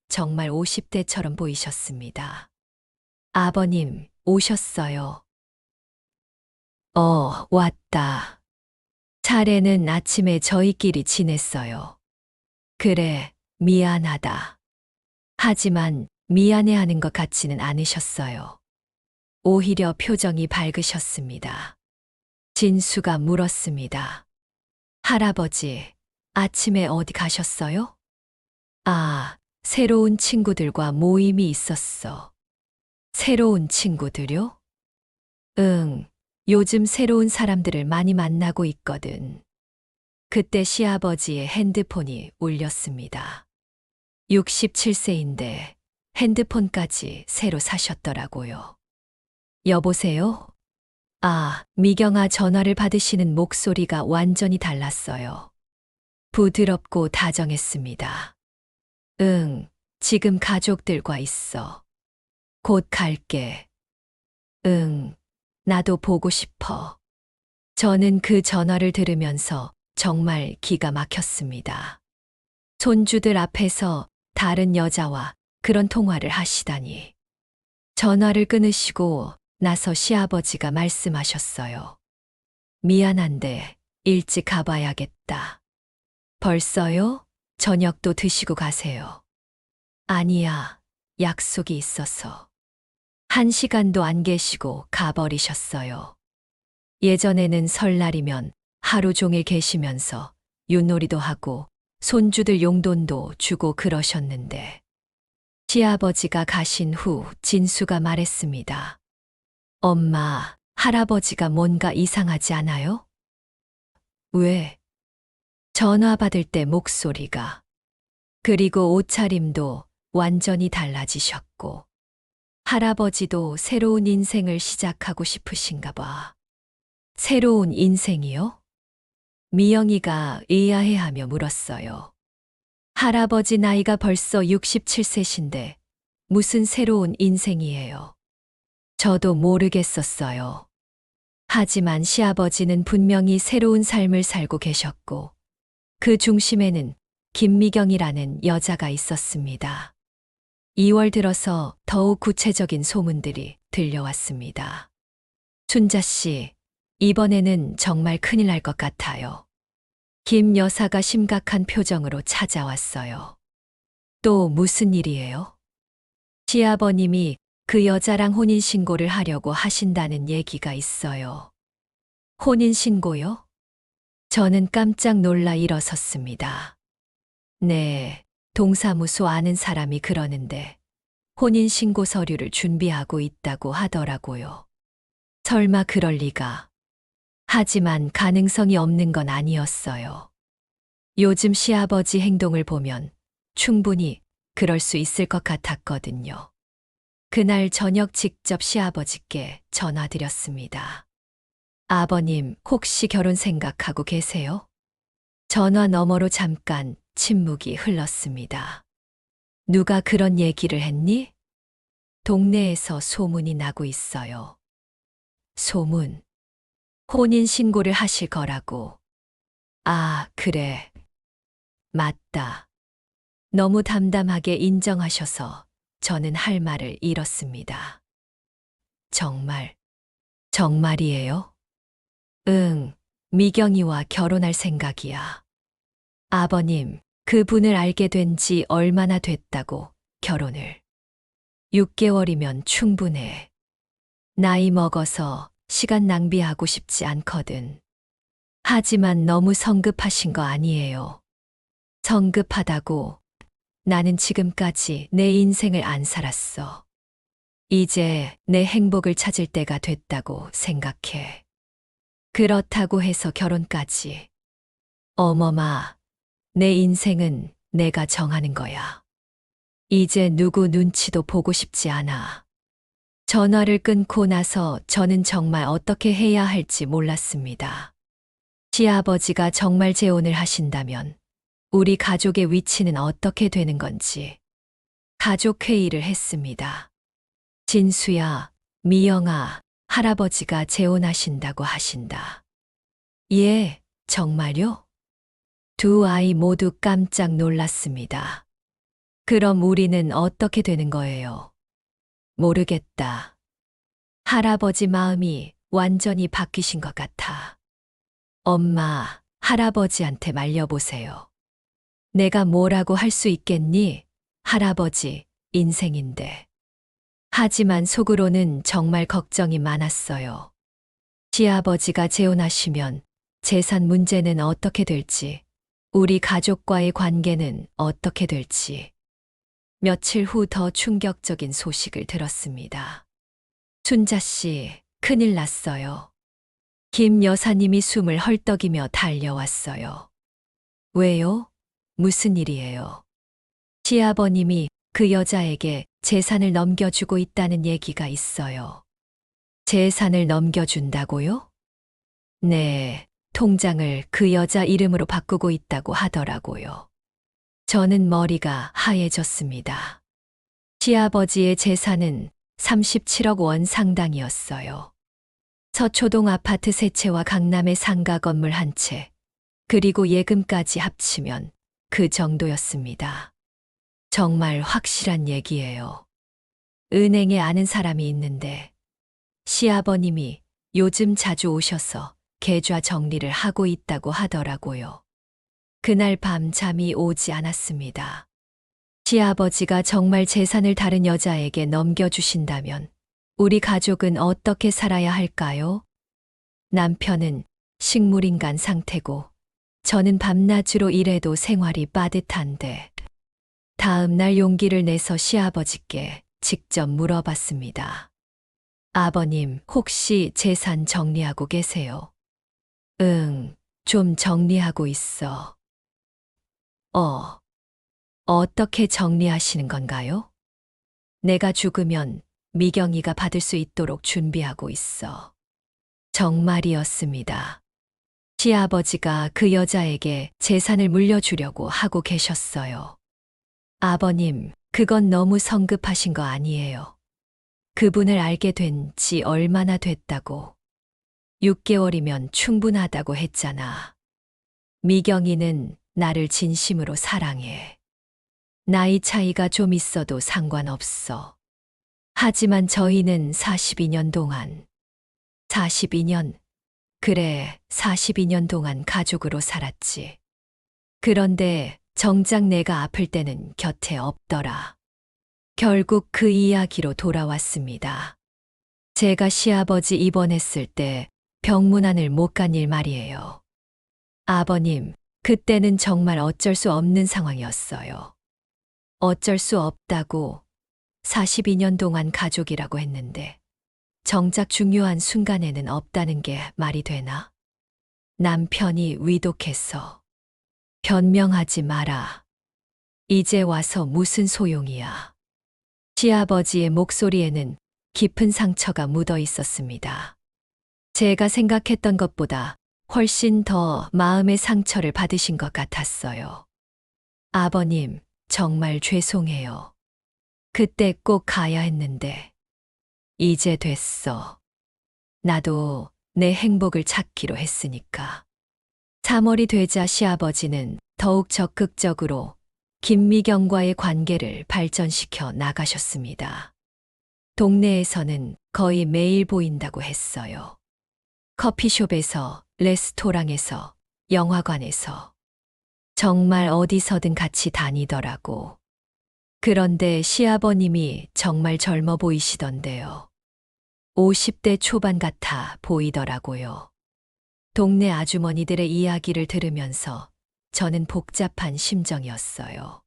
정말 50대처럼 보이셨습니다. 아버님, 오셨어요. 왔다. 차례는 아침에 저희끼리 지냈어요. 그래, 미안하다. 하지만 미안해하는 것 같지는 않으셨어요. 오히려 표정이 밝으셨습니다. 진수가 물었습니다. 할아버지, 아침에 어디 가셨어요? 아, 새로운 친구들과 모임이 있었어. 새로운 친구들요? 응, 요즘 새로운 사람들을 많이 만나고 있거든. 그때 시아버지의 핸드폰이 울렸습니다. 67세인데 핸드폰까지 새로 사셨더라고요. 여보세요? 아, 미경아 전화를 받으시는 목소리가 완전히 달랐어요. 부드럽고 다정했습니다. 응, 지금 가족들과 있어. 곧 갈게. 응, 나도 보고 싶어. 저는 그 전화를 들으면서 정말 기가 막혔습니다. 손주들 앞에서 다른 여자와 그런 통화를 하시다니. 전화를 끊으시고 나서 시아버지가 말씀하셨어요. 미안한데 일찍 가봐야겠다. 벌써요? 저녁도 드시고 가세요. 아니야, 약속이 있어서. 1시간도 안 계시고 가버리셨어요. 예전에는 설날이면 하루 종일 계시면서 윷놀이도 하고 손주들 용돈도 주고 그러셨는데 시아버지가 가신 후 진수가 말했습니다. 엄마, 할아버지가 뭔가 이상하지 않아요? 왜? 전화 받을 때 목소리가. 그리고 옷차림도 완전히 달라지셨고 할아버지도 새로운 인생을 시작하고 싶으신가 봐. 새로운 인생이요? 미영이가 의아해하며 물었어요. 할아버지 나이가 벌써 67세신데 무슨 새로운 인생이에요? 저도 모르겠었어요. 하지만 시아버지는 분명히 새로운 삶을 살고 계셨고 그 중심에는 김미경이라는 여자가 있었습니다. 2월 들어서 더욱 구체적인 소문들이 들려왔습니다. 춘자 씨, 이번에는 정말 큰일 날 것 같아요. 김 여사가 심각한 표정으로 찾아왔어요. 또 무슨 일이에요? 시아버님이 그 여자랑 혼인신고를 하려고 하신다는 얘기가 있어요. 혼인신고요? 저는 깜짝 놀라 일어섰습니다. 네, 동사무소 아는 사람이 그러는데 혼인신고 서류를 준비하고 있다고 하더라고요. 설마 그럴 리가. 하지만 가능성이 없는 건 아니었어요. 요즘 시아버지 행동을 보면 충분히 그럴 수 있을 것 같았거든요. 그날 저녁 직접 시아버지께 전화드렸습니다. 아버님, 혹시 결혼 생각하고 계세요? 전화 너머로 잠깐 침묵이 흘렀습니다. 누가 그런 얘기를 했니? 동네에서 소문이 나고 있어요. 소문. 혼인신고를 하실 거라고. 아, 그래. 맞다. 너무 담담하게 인정하셔서 저는 할 말을 잃었습니다. 정말이에요? 응, 미경이와 결혼할 생각이야. 아버님, 그분을 알게 된 지 얼마나 됐다고 결혼을. 6개월이면 충분해. 나이 먹어서 시간 낭비하고 싶지 않거든. 하지만 너무 성급하신 거 아니에요. 성급하다고 나는 지금까지 내 인생을 안 살았어. 이제 내 행복을 찾을 때가 됐다고 생각해. 그렇다고 해서 결혼까지. 어머마, 내 인생은 내가 정하는 거야. 이제 누구 눈치도 보고 싶지 않아. 전화를 끊고 나서 저는 정말 어떻게 해야 할지 몰랐습니다. 시아버지가 정말 재혼을 하신다면 우리 가족의 위치는 어떻게 되는 건지 가족회의를 했습니다. 진수야, 미영아, 할아버지가 재혼하신다고 하신다. 예, 정말요? 두 아이 모두 깜짝 놀랐습니다. 그럼 우리는 어떻게 되는 거예요? 모르겠다. 할아버지 마음이 완전히 바뀌신 것 같아. 엄마, 할아버지한테 말려보세요. 내가 뭐라고 할 수 있겠니? 할아버지, 인생인데. 하지만 속으로는 정말 걱정이 많았어요. 시아버지가 재혼하시면 재산 문제는 어떻게 될지, 우리 가족과의 관계는 어떻게 될지. 며칠 후 더 충격적인 소식을 들었습니다. 춘자 씨, 큰일 났어요. 김 여사님이 숨을 헐떡이며 달려왔어요. 왜요? 무슨 일이에요? 시아버님이 그 여자에게 재산을 넘겨주고 있다는 얘기가 있어요. 재산을 넘겨준다고요? 네, 통장을 그 여자 이름으로 바꾸고 있다고 하더라고요. 저는 머리가 하얘졌습니다. 시아버지의 재산은 37억 원 상당이었어요. 서초동 아파트 세 채와 강남의 상가 건물 한 채, 그리고 예금까지 합치면 그 정도였습니다. 정말 확실한 얘기예요. 은행에 아는 사람이 있는데 시아버님이 요즘 자주 오셔서 계좌 정리를 하고 있다고 하더라고요. 그날 밤 잠이 오지 않았습니다. 시아버지가 정말 재산을 다른 여자에게 넘겨주신다면 우리 가족은 어떻게 살아야 할까요? 남편은 식물인간 상태고 저는 밤낮으로 일해도 생활이 빠듯한데 다음 날 용기를 내서 시아버지께 직접 물어봤습니다. 아버님, 혹시 재산 정리하고 계세요? 응, 좀 정리하고 있어. 어떻게 정리하시는 건가요? 내가 죽으면 미경이가 받을 수 있도록 준비하고 있어. 정말이었습니다. 시아버지가 그 여자에게 재산을 물려주려고 하고 계셨어요. 아버님, 그건 너무 성급하신 거 아니에요. 그분을 알게 된 지 얼마나 됐다고. 6개월이면 충분하다고 했잖아. 미경이는 나를 진심으로 사랑해. 나이 차이가 좀 있어도 상관없어. 하지만 저희는 42년 동안, 42년, 그래, 42년 동안 가족으로 살았지. 그런데 정작 내가 아플 때는 곁에 없더라. 결국 그 이야기로 돌아왔습니다. 제가 시아버지 입원했을 때 병문안을 못 간 일 말이에요. 아버님, 그때는 정말 어쩔 수 없는 상황이었어요. 어쩔 수 없다고 42년 동안 가족이라고 했는데 정작 중요한 순간에는 없다는 게 말이 되나? 남편이 위독해서 변명하지 마라. 이제 와서 무슨 소용이야. 시아버지의 목소리에는 깊은 상처가 묻어 있었습니다. 제가 생각했던 것보다 훨씬 더 마음의 상처를 받으신 것 같았어요. 아버님, 정말 죄송해요. 그때 꼭 가야 했는데. 이제 됐어. 나도 내 행복을 찾기로 했으니까. 3월이 되자 시아버지는 더욱 적극적으로 김미경과의 관계를 발전시켜 나가셨습니다. 동네에서는 거의 매일 보인다고 했어요. 커피숍에서, 레스토랑에서, 영화관에서. 정말 어디서든 같이 다니더라고. 그런데 시아버님이 정말 젊어 보이시던데요. 50대 초반 같아 보이더라고요. 동네 아주머니들의 이야기를 들으면서 저는 복잡한 심정이었어요.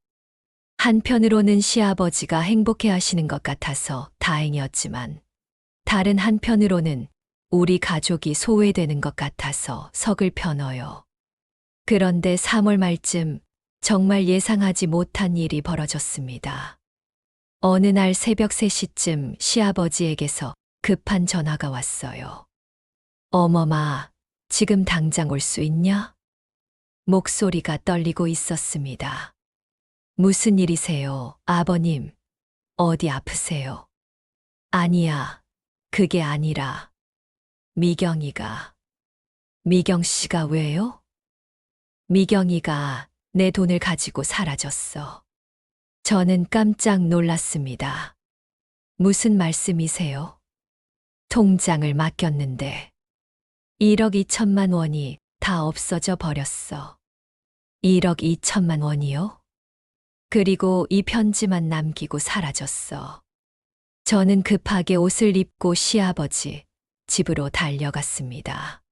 한편으로는 시아버지가 행복해 하시는 것 같아서 다행이었지만, 다른 한편으로는 우리 가족이 소외되는 것 같아서 서글퍼요. 그런데 3월 말쯤 정말 예상하지 못한 일이 벌어졌습니다. 어느 날 새벽 3시쯤 시아버지에게서 급한 전화가 왔어요. 어머마, 지금 당장 올 수 있냐? 목소리가 떨리고 있었습니다. 무슨 일이세요, 아버님? 어디 아프세요? 아니야, 그게 아니라 미경이가. 미경 씨가 왜요? 미경이가 내 돈을 가지고 사라졌어. 저는 깜짝 놀랐습니다. 무슨 말씀이세요? 통장을 맡겼는데 1억 2천만 원이 다 없어져 버렸어. 1억 2천만 원이요? 그리고 이 편지만 남기고 사라졌어. 저는 급하게 옷을 입고 시아버지 집으로 달려갔습니다.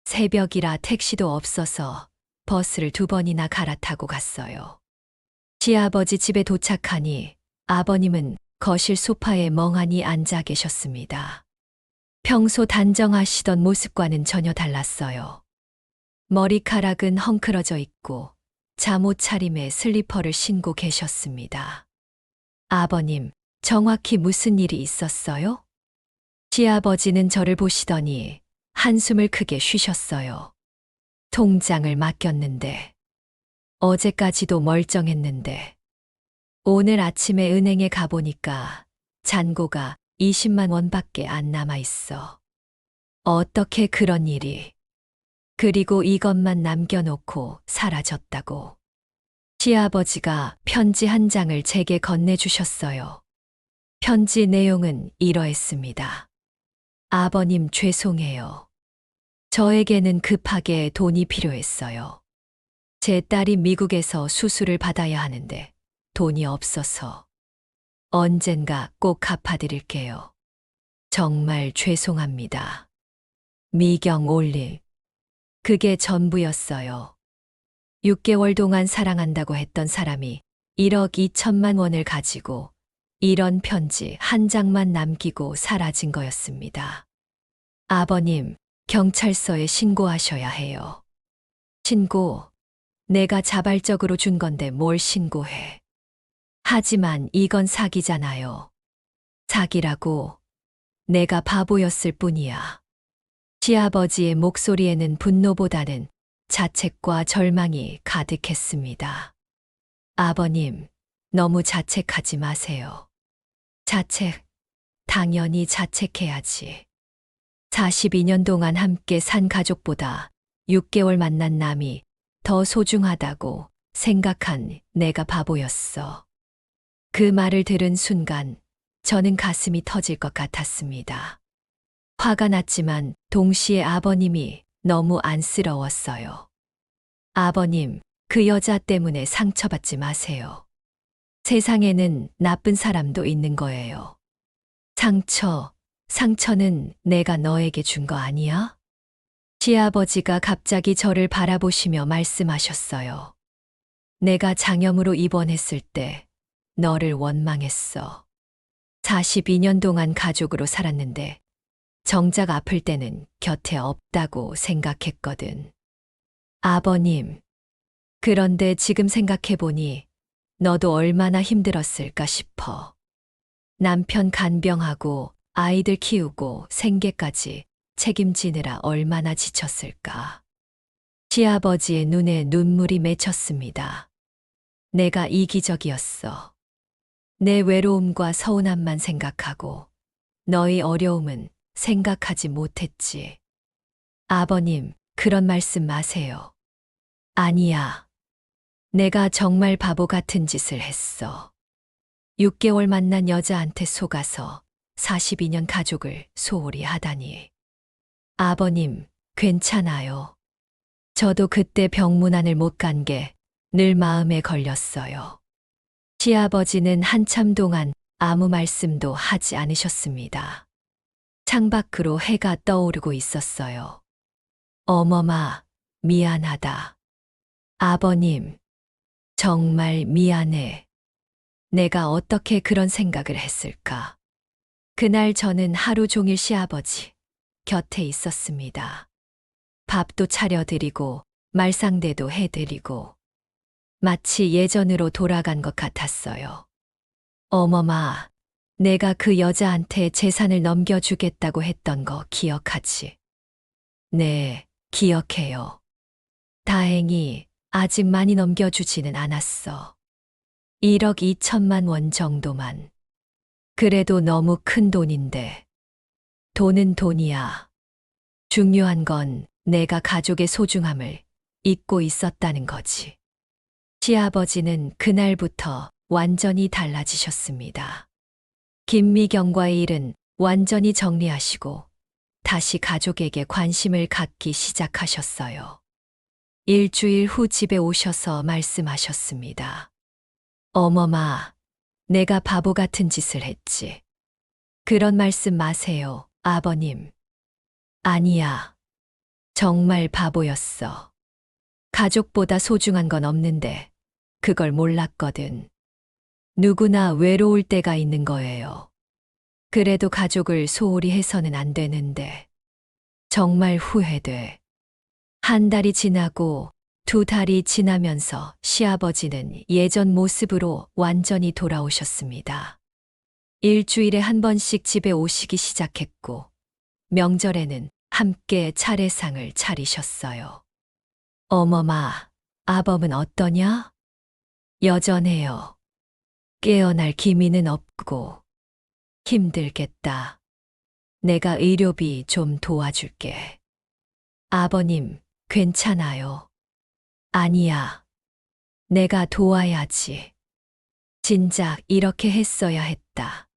새벽이라 택시도 없어서 버스를 2번이나 갈아타고 갔어요. 시아버지 집에 도착하니 아버님은 거실 소파에 멍하니 앉아 계셨습니다. 평소 단정하시던 모습과는 전혀 달랐어요. 머리카락은 헝클어져 있고 잠옷 차림에 슬리퍼를 신고 계셨습니다. 아버님, 정확히 무슨 일이 있었어요? 시아버지는 저를 보시더니 한숨을 크게 쉬셨어요. 통장을 맡겼는데, 어제까지도 멀쩡했는데, 오늘 아침에 은행에 가보니까 잔고가 20만 원밖에 안 남아 있어. 어떻게 그런 일이? 그리고 이것만 남겨놓고 사라졌다고. 시아버지가 편지 한 장을 제게 건네주셨어요. 편지 내용은 이러했습니다. 아버님 죄송해요. 저에게는 급하게 돈이 필요했어요. 제 딸이 미국에서 수술을 받아야 하는데 돈이 없어서 언젠가 꼭 갚아드릴게요. 정말 죄송합니다. 미경 올릴. 그게 전부였어요. 6개월 동안 사랑한다고 했던 사람이 1억 2천만 원을 가지고 이런 편지 한 장만 남기고 사라진 거였습니다. 아버님, 경찰서에 신고하셔야 해요. 신고? 내가 자발적으로 준 건데 뭘 신고해. 하지만 이건 사기잖아요. 사기라고? 내가 바보였을 뿐이야. 시아버지의 목소리에는 분노보다는 자책과 절망이 가득했습니다. 아버님, 너무 자책하지 마세요. 자책, 당연히 자책해야지. 42년 동안 함께 산 가족보다 6개월 만난 남이 더 소중하다고 생각한 내가 바보였어. 그 말을 들은 순간 저는 가슴이 터질 것 같았습니다. 화가 났지만 동시에 아버님이 너무 안쓰러웠어요. 아버님, 그 여자 때문에 상처받지 마세요. 세상에는 나쁜 사람도 있는 거예요. 상처는 내가 너에게 준 거 아니야? 시아버지가 갑자기 저를 바라보시며 말씀하셨어요. 내가 장염으로 입원했을 때 너를 원망했어. 42년 동안 가족으로 살았는데 정작 아플 때는 곁에 없다고 생각했거든. 아버님, 그런데 지금 생각해보니 너도 얼마나 힘들었을까 싶어. 남편 간병하고 아이들 키우고 생계까지 책임지느라 얼마나 지쳤을까. 시아버지의 눈에 눈물이 맺혔습니다. 내가 이기적이었어. 내 외로움과 서운함만 생각하고 너의 어려움은 생각하지 못했지. 아버님, 그런 말씀 마세요. 아니야. 내가 정말 바보 같은 짓을 했어. 6개월 만난 여자한테 속아서 42년 가족을 소홀히 하다니. 아버님, 괜찮아요. 저도 그때 병문안을 못 간 게 늘 마음에 걸렸어요. 시아버지는 한참 동안 아무 말씀도 하지 않으셨습니다. 창밖으로 해가 떠오르고 있었어요. 어머마, 미안하다. 아버님, 정말 미안해. 내가 어떻게 그런 생각을 했을까. 그날 저는 하루 종일 시아버지 곁에 있었습니다. 밥도 차려드리고 말상대도 해드리고 마치 예전으로 돌아간 것 같았어요. 어머마, 내가 그 여자한테 재산을 넘겨주겠다고 했던 거 기억하지? 네, 기억해요. 다행히 아직 많이 넘겨주지는 않았어. 1억 2천만 원 정도만. 그래도 너무 큰 돈인데. 돈은 돈이야. 중요한 건 내가 가족의 소중함을 잊고 있었다는 거지. 시아버지는 그날부터 완전히 달라지셨습니다. 김미경과의 일은 완전히 정리하시고 다시 가족에게 관심을 갖기 시작하셨어요. 일주일 후 집에 오셔서 말씀하셨습니다. 어머마, 내가 바보 같은 짓을 했지. 그런 말씀 마세요, 아버님. 아니야. 정말 바보였어. 가족보다 소중한 건 없는데 그걸 몰랐거든. 누구나 외로울 때가 있는 거예요. 그래도 가족을 소홀히 해서는 안 되는데. 정말 후회돼. 한 달이 지나고 2달이 지나면서 시아버지는 예전 모습으로 완전히 돌아오셨습니다. 일주일에 한 번씩 집에 오시기 시작했고, 명절에는 함께 차례상을 차리셨어요. 어머마, 아범은 어떠냐? 여전해요. 깨어날 기미는 없고, 힘들겠다. 내가 의료비 좀 도와줄게. 아버님, 괜찮아요. 아니야. 내가 도와야지. 진작 이렇게 했어야 했다.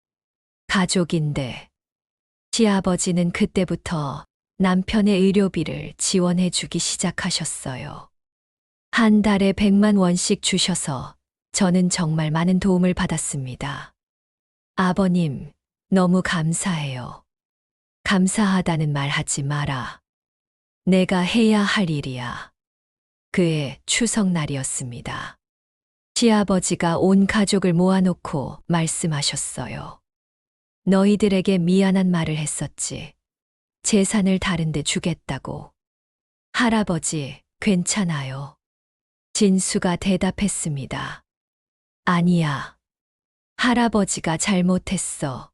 가족인데. 시아버지는 그때부터 남편의 의료비를 지원해 주기 시작하셨어요. 한 달에 100만 원씩 주셔서 저는 정말 많은 도움을 받았습니다. 아버님, 너무 감사해요. 감사하다는 말 하지 마라. 내가 해야 할 일이야. 그해 추석날이었습니다. 시아버지가 온 가족을 모아놓고 말씀하셨어요. 너희들에게 미안한 말을 했었지. 재산을 다른 데 주겠다고. 할아버지, 괜찮아요. 진수가 대답했습니다. 아니야. 할아버지가 잘못했어.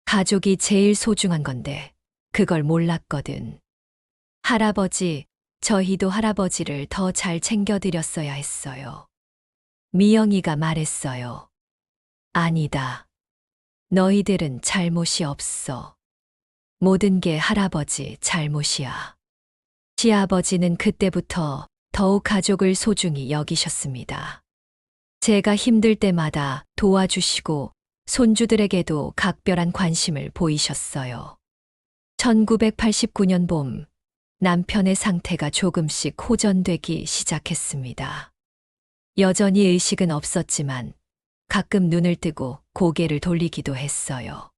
가족이 제일 소중한 건데 그걸 몰랐거든. 할아버지, 저희도 할아버지를 더 잘 챙겨드렸어야 했어요. 미영이가 말했어요. 아니다. 너희들은 잘못이 없어. 모든 게 할아버지 잘못이야. 시아버지는 그때부터 더욱 가족을 소중히 여기셨습니다. 제가 힘들 때마다 도와주시고 손주들에게도 각별한 관심을 보이셨어요. 1989년 봄, 남편의 상태가 조금씩 호전되기 시작했습니다. 여전히 의식은 없었지만 가끔 눈을 뜨고 고개를 돌리기도 했어요.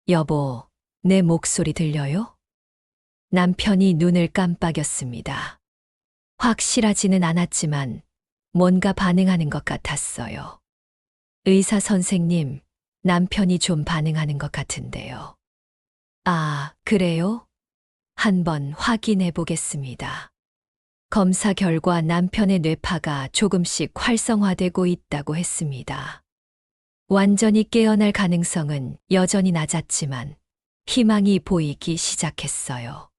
여보, 내 목소리 들려요? 남편이 눈을 깜빡였습니다. 확실하지는 않았지만 뭔가 반응하는 것 같았어요. 의사 선생님, 남편이 좀 반응하는 것 같은데요. 아, 그래요? 한번 확인해 보겠습니다. 검사 결과 남편의 뇌파가 조금씩 활성화되고 있다고 했습니다. 완전히 깨어날 가능성은 여전히 낮았지만 희망이 보이기 시작했어요.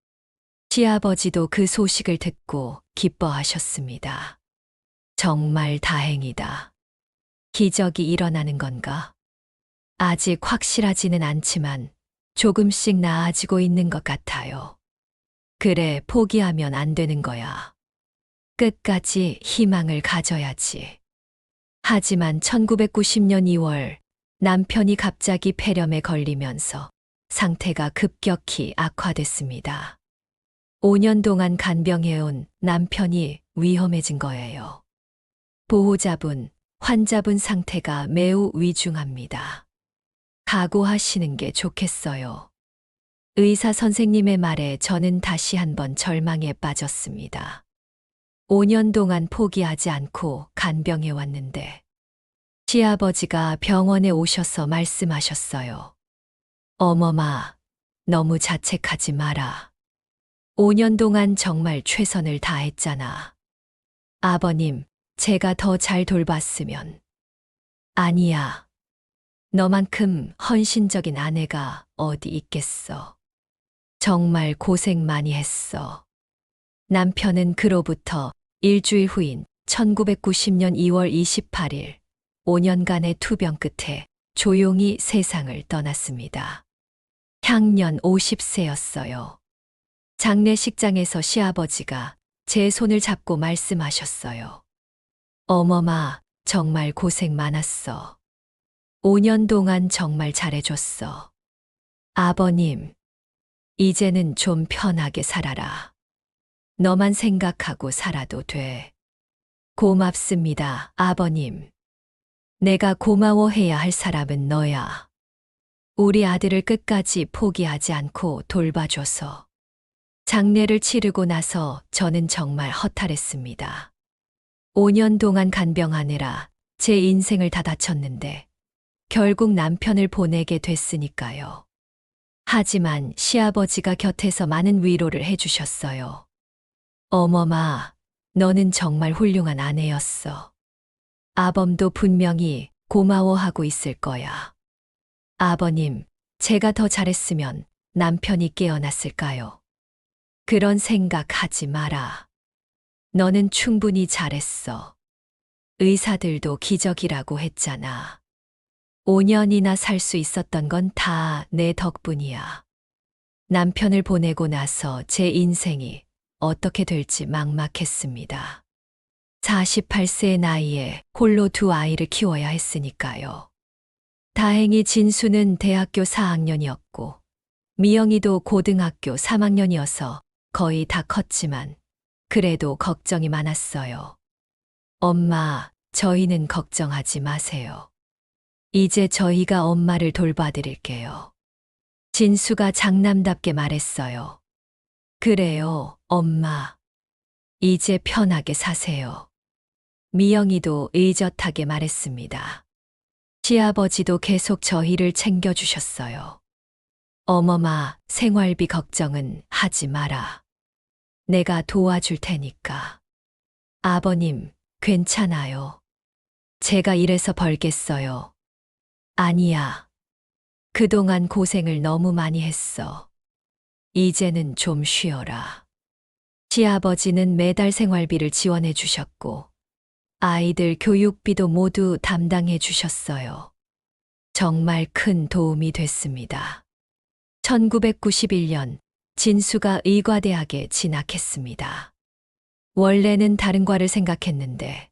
시아버지도 그 소식을 듣고 기뻐하셨습니다. 정말 다행이다. 기적이 일어나는 건가? 아직 확실하지는 않지만 조금씩 나아지고 있는 것 같아요. 그래, 포기하면 안 되는 거야. 끝까지 희망을 가져야지. 하지만 1990년 2월 남편이 갑자기 폐렴에 걸리면서 상태가 급격히 악화됐습니다. 5년 동안 간병해온 남편이 위험해진 거예요. 보호자분, 환자분 상태가 매우 위중합니다. 각오하시는 게 좋겠어요. 의사 선생님의 말에 저는 다시 한번 절망에 빠졌습니다. 5년 동안 포기하지 않고 간병해 왔는데 시아버지가 병원에 오셔서 말씀하셨어요. 어머마, 너무 자책하지 마라. 5년 동안 정말 최선을 다했잖아. 아버님, 제가 더 잘 돌봤으면. 아니야. 너만큼 헌신적인 아내가 어디 있겠어. 정말 고생 많이 했어. 남편은 그로부터 일주일 후인 1990년 2월 28일, 5년간의 투병 끝에 조용히 세상을 떠났습니다. 향년 50세였어요. 장례식장에서 시아버지가 제 손을 잡고 말씀하셨어요. 어머마, 정말 고생 많았어. 5년 동안 정말 잘해줬어. 아버님, 이제는 좀 편하게 살아라. 너만 생각하고 살아도 돼. 고맙습니다, 아버님. 내가 고마워해야 할 사람은 너야. 우리 아들을 끝까지 포기하지 않고 돌봐줘서. 장례를 치르고 나서 저는 정말 허탈했습니다. 5년 동안 간병하느라 제 인생을 다 바쳤는데 결국 남편을 보내게 됐으니까요. 하지만 시아버지가 곁에서 많은 위로를 해주셨어요. 어머마, 너는 정말 훌륭한 아내였어. 아범도 분명히 고마워하고 있을 거야. 아버님, 제가 더 잘했으면 남편이 깨어났을까요? 그런 생각하지 마라. 너는 충분히 잘했어. 의사들도 기적이라고 했잖아. 5년이나 살 수 있었던 건 다 내 덕분이야. 남편을 보내고 나서 제 인생이 어떻게 될지 막막했습니다. 48세의 나이에 홀로 두 아이를 키워야 했으니까요. 다행히 진수는 대학교 4학년이었고, 미영이도 고등학교 3학년이어서 거의 다 컸지만, 그래도 걱정이 많았어요. 엄마, 저희는 걱정하지 마세요. 이제 저희가 엄마를 돌봐드릴게요. 진수가 장남답게 말했어요. 그래요, 엄마. 이제 편하게 사세요. 미영이도 의젓하게 말했습니다. 시아버지도 계속 저희를 챙겨주셨어요. 어머마, 생활비 걱정은 하지 마라. 내가 도와줄 테니까. 아버님, 괜찮아요. 제가 일해서 벌겠어요. 아니야. 그동안 고생을 너무 많이 했어. 이제는 좀 쉬어라. 시아버지는 매달 생활비를 지원해 주셨고, 아이들 교육비도 모두 담당해 주셨어요. 정말 큰 도움이 됐습니다. 1991년 진수가 의과대학에 진학했습니다. 원래는 다른 과를 생각했는데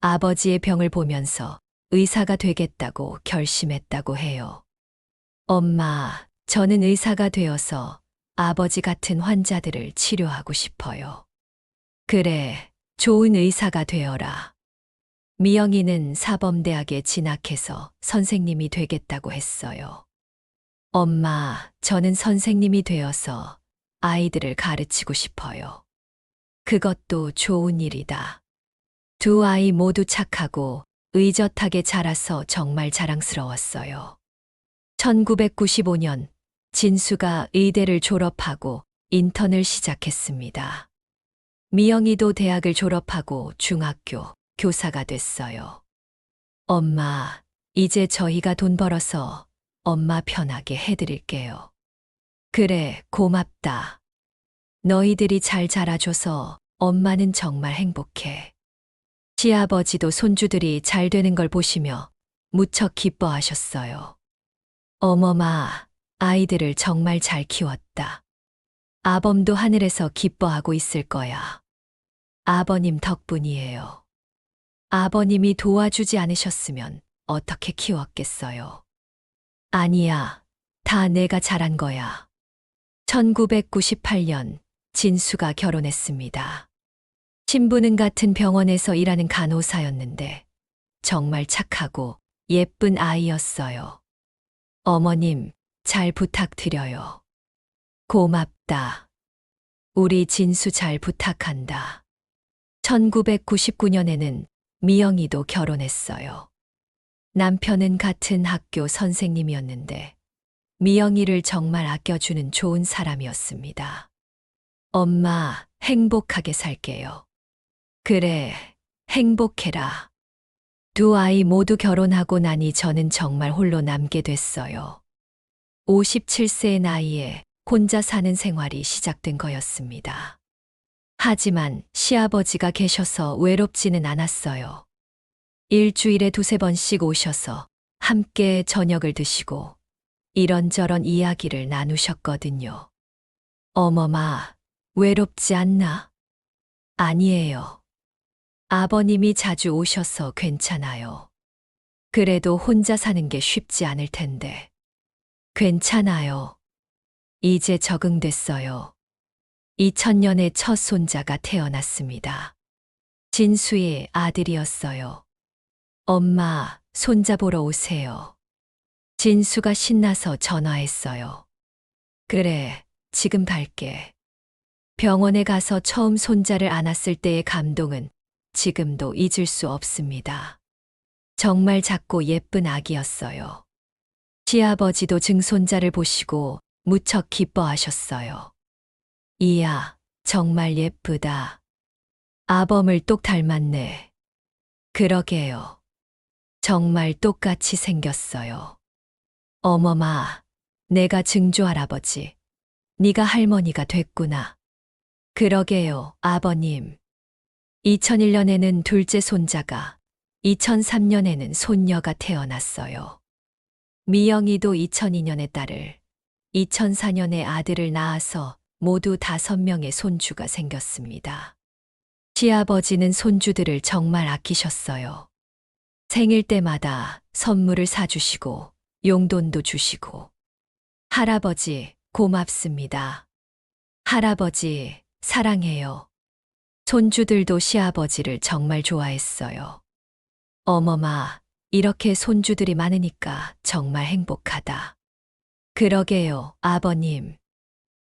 아버지의 병을 보면서 의사가 되겠다고 결심했다고 해요. 엄마, 저는 의사가 되어서 아버지 같은 환자들을 치료하고 싶어요. 그래, 좋은 의사가 되어라. 미영이는 사범대학에 진학해서 선생님이 되겠다고 했어요. 엄마, 저는 선생님이 되어서 아이들을 가르치고 싶어요. 그것도 좋은 일이다. 두 아이 모두 착하고 의젓하게 자라서 정말 자랑스러웠어요. 1995년 진수가 의대를 졸업하고 인턴을 시작했습니다. 미영이도 대학을 졸업하고 중학교 교사가 됐어요. 엄마, 이제 저희가 돈 벌어서 엄마 편하게 해드릴게요. 그래, 고맙다. 너희들이 잘 자라줘서 엄마는 정말 행복해. 시아버지도 손주들이 잘 되는 걸 보시며 무척 기뻐하셨어요. 어머마, 아이들을 정말 잘 키웠다. 아범도 하늘에서 기뻐하고 있을 거야. 아버님 덕분이에요. 아버님이 도와주지 않으셨으면 어떻게 키웠겠어요? 아니야, 다 내가 잘한 거야. 1998년 진수가 결혼했습니다. 신부는 같은 병원에서 일하는 간호사였는데 정말 착하고 예쁜 아이였어요. 어머님, 잘 부탁드려요. 고맙다. 우리 진수 잘 부탁한다. 1999년에는 미영이도 결혼했어요. 남편은 같은 학교 선생님이었는데 미영이를 정말 아껴주는 좋은 사람이었습니다. 엄마, 행복하게 살게요. 그래, 행복해라. 두 아이 모두 결혼하고 나니 저는 정말 홀로 남게 됐어요. 57세의 나이에 혼자 사는 생활이 시작된 거였습니다. 하지만 시아버지가 계셔서 외롭지는 않았어요. 일주일에 두세 번씩 오셔서 함께 저녁을 드시고 이런저런 이야기를 나누셨거든요. 어머마, 외롭지 않나? 아니에요. 아버님이 자주 오셔서 괜찮아요. 그래도 혼자 사는 게 쉽지 않을 텐데. 괜찮아요. 이제 적응됐어요. 2000년에 첫 손자가 태어났습니다. 진수의 아들이었어요. 엄마, 손자 보러 오세요. 진수가 신나서 전화했어요. 그래, 지금 갈게. 병원에 가서 처음 손자를 안았을 때의 감동은 지금도 잊을 수 없습니다. 정말 작고 예쁜 아기였어요. 시아버지도 증손자를 보시고 무척 기뻐하셨어요. 이야, 정말 예쁘다. 아범을 똑 닮았네. 그러게요. 정말 똑같이 생겼어요. 어머마, 내가 증조할아버지. 네가 할머니가 됐구나. 그러게요, 아버님. 2001년에는 둘째 손자가, 2003년에는 손녀가 태어났어요. 미영이도 2002년에 딸을, 2004년에 아들을 낳아서 모두 5명의 손주가 생겼습니다. 시아버지는 손주들을 정말 아끼셨어요. 생일 때마다 선물을 사주시고 용돈도 주시고. 할아버지, 고맙습니다. 할아버지, 사랑해요. 손주들도 시아버지를 정말 좋아했어요. 어머마, 이렇게 손주들이 많으니까 정말 행복하다. 그러게요, 아버님.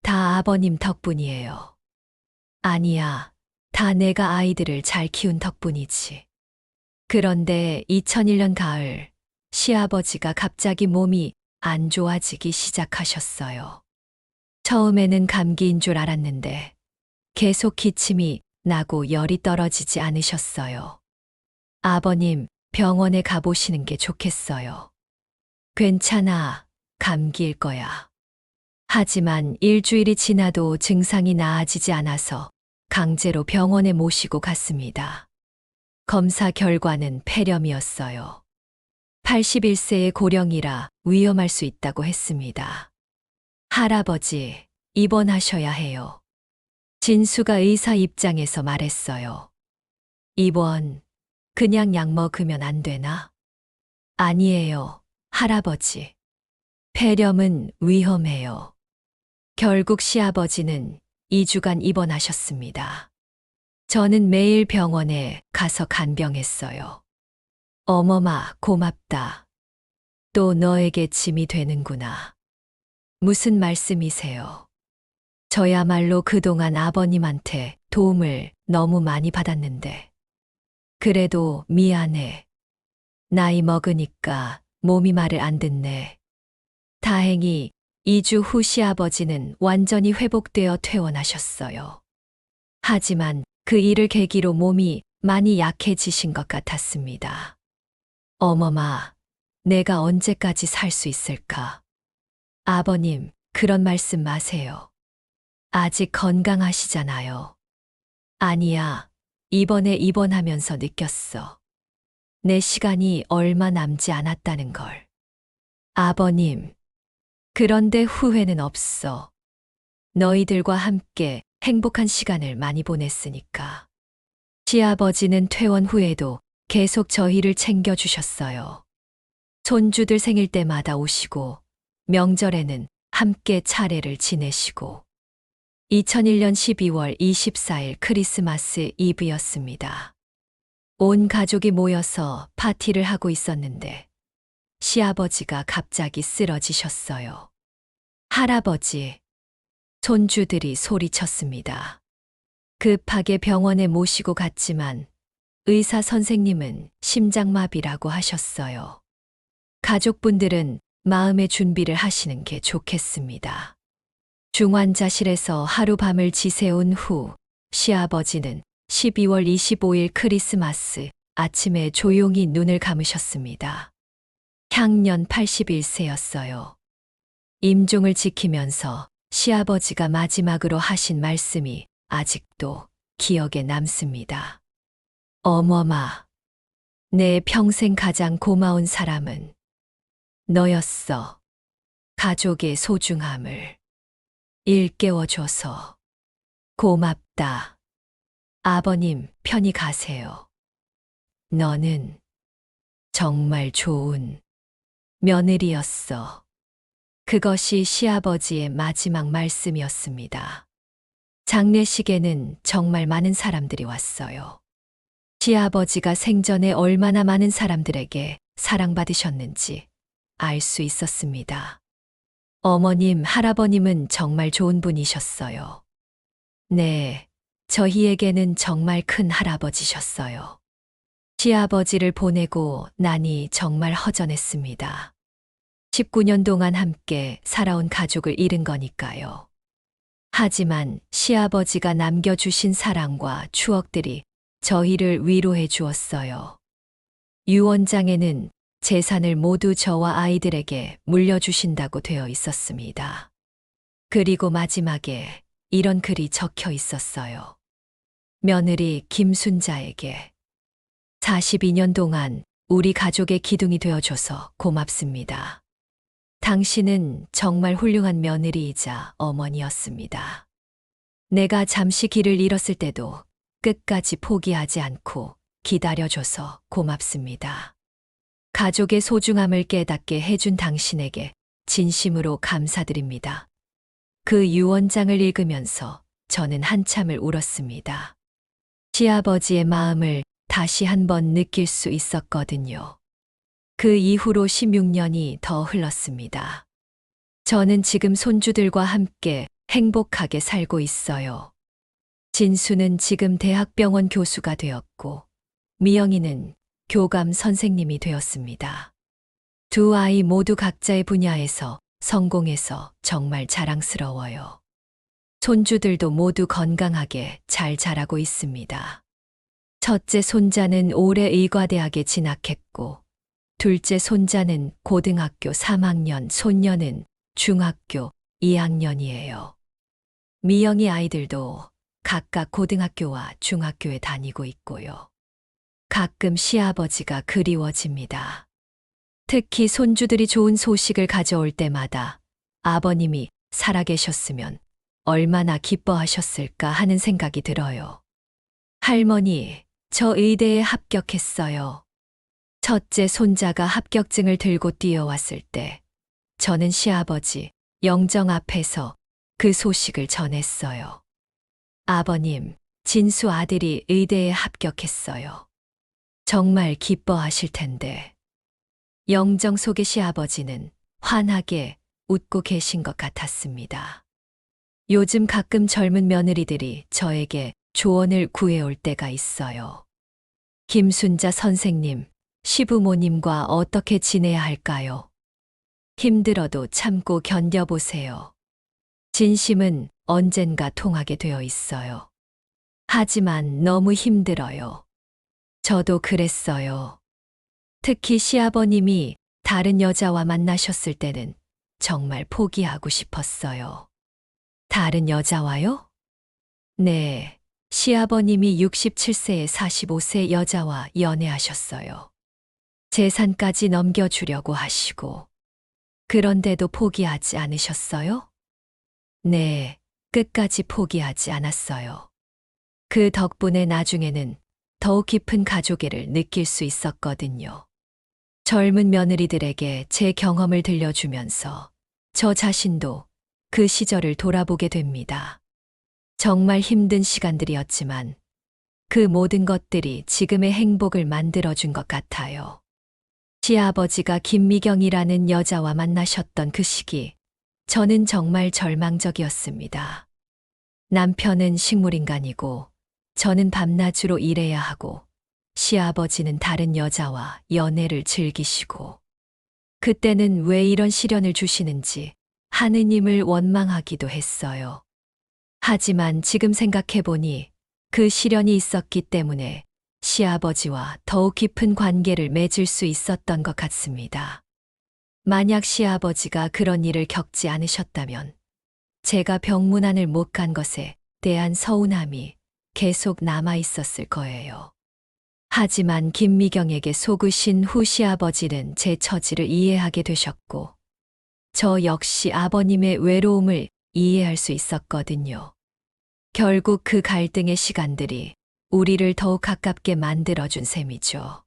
다 아버님 덕분이에요. 아니야, 다 내가 아이들을 잘 키운 덕분이지. 그런데 2001년 가을, 시아버지가 갑자기 몸이 안 좋아지기 시작하셨어요. 처음에는 감기인 줄 알았는데 계속 기침이 나고 열이 떨어지지 않으셨어요. 아버님, 병원에 가보시는 게 좋겠어요. 괜찮아, 감기일 거야. 하지만 일주일이 지나도 증상이 나아지지 않아서 강제로 병원에 모시고 갔습니다. 검사 결과는 폐렴이었어요. 81세의 고령이라 위험할 수 있다고 했습니다. 할아버지, 입원하셔야 해요. 진수가 의사 입장에서 말했어요. 입원, 그냥 약 먹으면 안 되나? 아니에요, 할아버지. 폐렴은 위험해요. 결국 시아버지는 2주간 입원하셨습니다. 저는 매일 병원에 가서 간병했어요. 어머마, 고맙다. 또 너에게 짐이 되는구나. 무슨 말씀이세요? 저야말로 그동안 아버님한테 도움을 너무 많이 받았는데. 그래도 미안해. 나이 먹으니까 몸이 말을 안 듣네. 다행히 2주 후 시아버지는 완전히 회복되어 퇴원하셨어요. 하지만 그 일을 계기로 몸이 많이 약해지신 것 같았습니다. 어머마, 내가 언제까지 살 수 있을까? 아버님, 그런 말씀 마세요. 아직 건강하시잖아요. 아니야, 이번에 입원하면서 느꼈어. 내 시간이 얼마 남지 않았다는 걸. 아버님, 그런데 후회는 없어. 너희들과 함께 행복한 시간을 많이 보냈으니까. 시아버지는 퇴원 후에도 계속 저희를 챙겨주셨어요. 손주들 생일 때마다 오시고, 명절에는 함께 차례를 지내시고. 2001년 12월 24일 크리스마스 이브였습니다. 온 가족이 모여서 파티를 하고 있었는데, 시아버지가 갑자기 쓰러지셨어요. 할아버지, 손주들이 소리쳤습니다. 급하게 병원에 모시고 갔지만 의사 선생님은 심장마비라고 하셨어요. 가족분들은 마음의 준비를 하시는 게 좋겠습니다. 중환자실에서 하룻밤을 지새운 후 시아버지는 12월 25일 크리스마스 아침에 조용히 눈을 감으셨습니다. 향년 81세였어요. 임종을 지키면서 시아버지가 마지막으로 하신 말씀이 아직도 기억에 남습니다. 어머마, 내 평생 가장 고마운 사람은 너였어. 가족의 소중함을 일깨워줘서 고맙다. 아버님, 편히 가세요. 너는 정말 좋은 며느리였어. 그것이 시아버지의 마지막 말씀이었습니다. 장례식에는 정말 많은 사람들이 왔어요. 시아버지가 생전에 얼마나 많은 사람들에게 사랑받으셨는지 알 수 있었습니다. 어머님, 할아버님은 정말 좋은 분이셨어요. 네, 저희에게는 정말 큰 할아버지셨어요. 시아버지를 보내고 나니 정말 허전했습니다. 19년 동안 함께 살아온 가족을 잃은 거니까요. 하지만 시아버지가 남겨주신 사랑과 추억들이 저희를 위로해 주었어요. 유언장에는 재산을 모두 저와 아이들에게 물려주신다고 되어 있었습니다. 그리고 마지막에 이런 글이 적혀 있었어요. 며느리 김순자에게 42년 동안 우리 가족의 기둥이 되어줘서 고맙습니다. 당신은 정말 훌륭한 며느리이자 어머니였습니다. 내가 잠시 길을 잃었을 때도 끝까지 포기하지 않고 기다려줘서 고맙습니다. 가족의 소중함을 깨닫게 해준 당신에게 진심으로 감사드립니다. 그 유언장을 읽으면서 저는 한참을 울었습니다. 시아버지의 마음을 다시 한번 느낄 수 있었거든요. 그 이후로 16년이 더 흘렀습니다. 저는 지금 손주들과 함께 행복하게 살고 있어요. 진수는 지금 대학병원 교수가 되었고, 미영이는 교감 선생님이 되었습니다. 두 아이 모두 각자의 분야에서 성공해서 정말 자랑스러워요. 손주들도 모두 건강하게 잘 자라고 있습니다. 첫째 손자는 올해 의과대학에 진학했고, 둘째 손자는 고등학교 3학년, 손녀는 중학교 2학년이에요. 미영이 아이들도 각각 고등학교와 중학교에 다니고 있고요. 가끔 시아버지가 그리워집니다. 특히 손주들이 좋은 소식을 가져올 때마다 아버님이 살아계셨으면 얼마나 기뻐하셨을까 하는 생각이 들어요. 할머니, 저 의대에 합격했어요. 첫째 손자가 합격증을 들고 뛰어왔을 때 저는 시아버지 영정 앞에서 그 소식을 전했어요. 아버님, 진수 아들이 의대에 합격했어요. 정말 기뻐하실 텐데. 영정 속의 시아버지는 환하게 웃고 계신 것 같았습니다. 요즘 가끔 젊은 며느리들이 저에게 조언을 구해올 때가 있어요. 김순자 선생님, 시부모님과 어떻게 지내야 할까요? 힘들어도 참고 견뎌보세요. 진심은 언젠가 통하게 되어 있어요. 하지만 너무 힘들어요. 저도 그랬어요. 특히 시아버님이 다른 여자와 만나셨을 때는 정말 포기하고 싶었어요. 다른 여자와요? 네, 시아버님이 67세에 45세 여자와 연애하셨어요. 재산까지 넘겨주려고 하시고. 그런데도 포기하지 않으셨어요? 네, 끝까지 포기하지 않았어요. 그 덕분에 나중에는 더욱 깊은 가족애를 느낄 수 있었거든요. 젊은 며느리들에게 제 경험을 들려주면서 저 자신도 그 시절을 돌아보게 됩니다. 정말 힘든 시간들이었지만 그 모든 것들이 지금의 행복을 만들어준 것 같아요. 시아버지가 김미경이라는 여자와 만나셨던 그 시기, 저는 정말 절망적이었습니다. 남편은 식물인간이고, 저는 밤낮으로 일해야 하고, 시아버지는 다른 여자와 연애를 즐기시고, 그때는 왜 이런 시련을 주시는지 하느님을 원망하기도 했어요. 하지만 지금 생각해보니 그 시련이 있었기 때문에 시아버지와 더욱 깊은 관계를 맺을 수 있었던 것 같습니다. 만약 시아버지가 그런 일을 겪지 않으셨다면 제가 병문안을 못 간 것에 대한 서운함이 계속 남아 있었을 거예요. 하지만 김미경에게 속으신 후 시아버지는 제 처지를 이해하게 되셨고, 저 역시 아버님의 외로움을 이해할 수 있었거든요. 결국 그 갈등의 시간들이 우리를 더욱 가깝게 만들어준 셈이죠.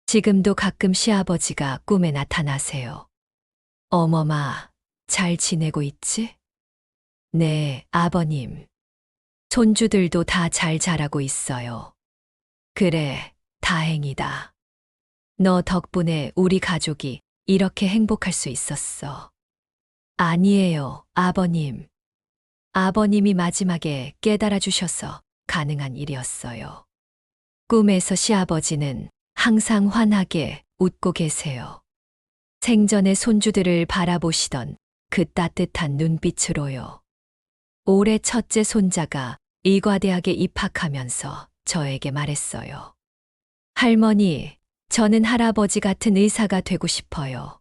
지금도 가끔 시아버지가 꿈에 나타나세요. 어머마, 잘 지내고 있지? 네, 아버님. 손주들도 다 잘 자라고 있어요. 그래, 다행이다. 너 덕분에 우리 가족이 이렇게 행복할 수 있었어. 아니에요, 아버님. 아버님이 마지막에 깨달아 주셔서 가능한 일이었어요. 꿈에서 시아버지는 항상 환하게 웃고 계세요. 생전에 손주들을 바라보시던 그 따뜻한 눈빛으로요. 올해 첫째 손자가 의과대학에 입학하면서 저에게 말했어요. 할머니, 저는 할아버지 같은 의사가 되고 싶어요.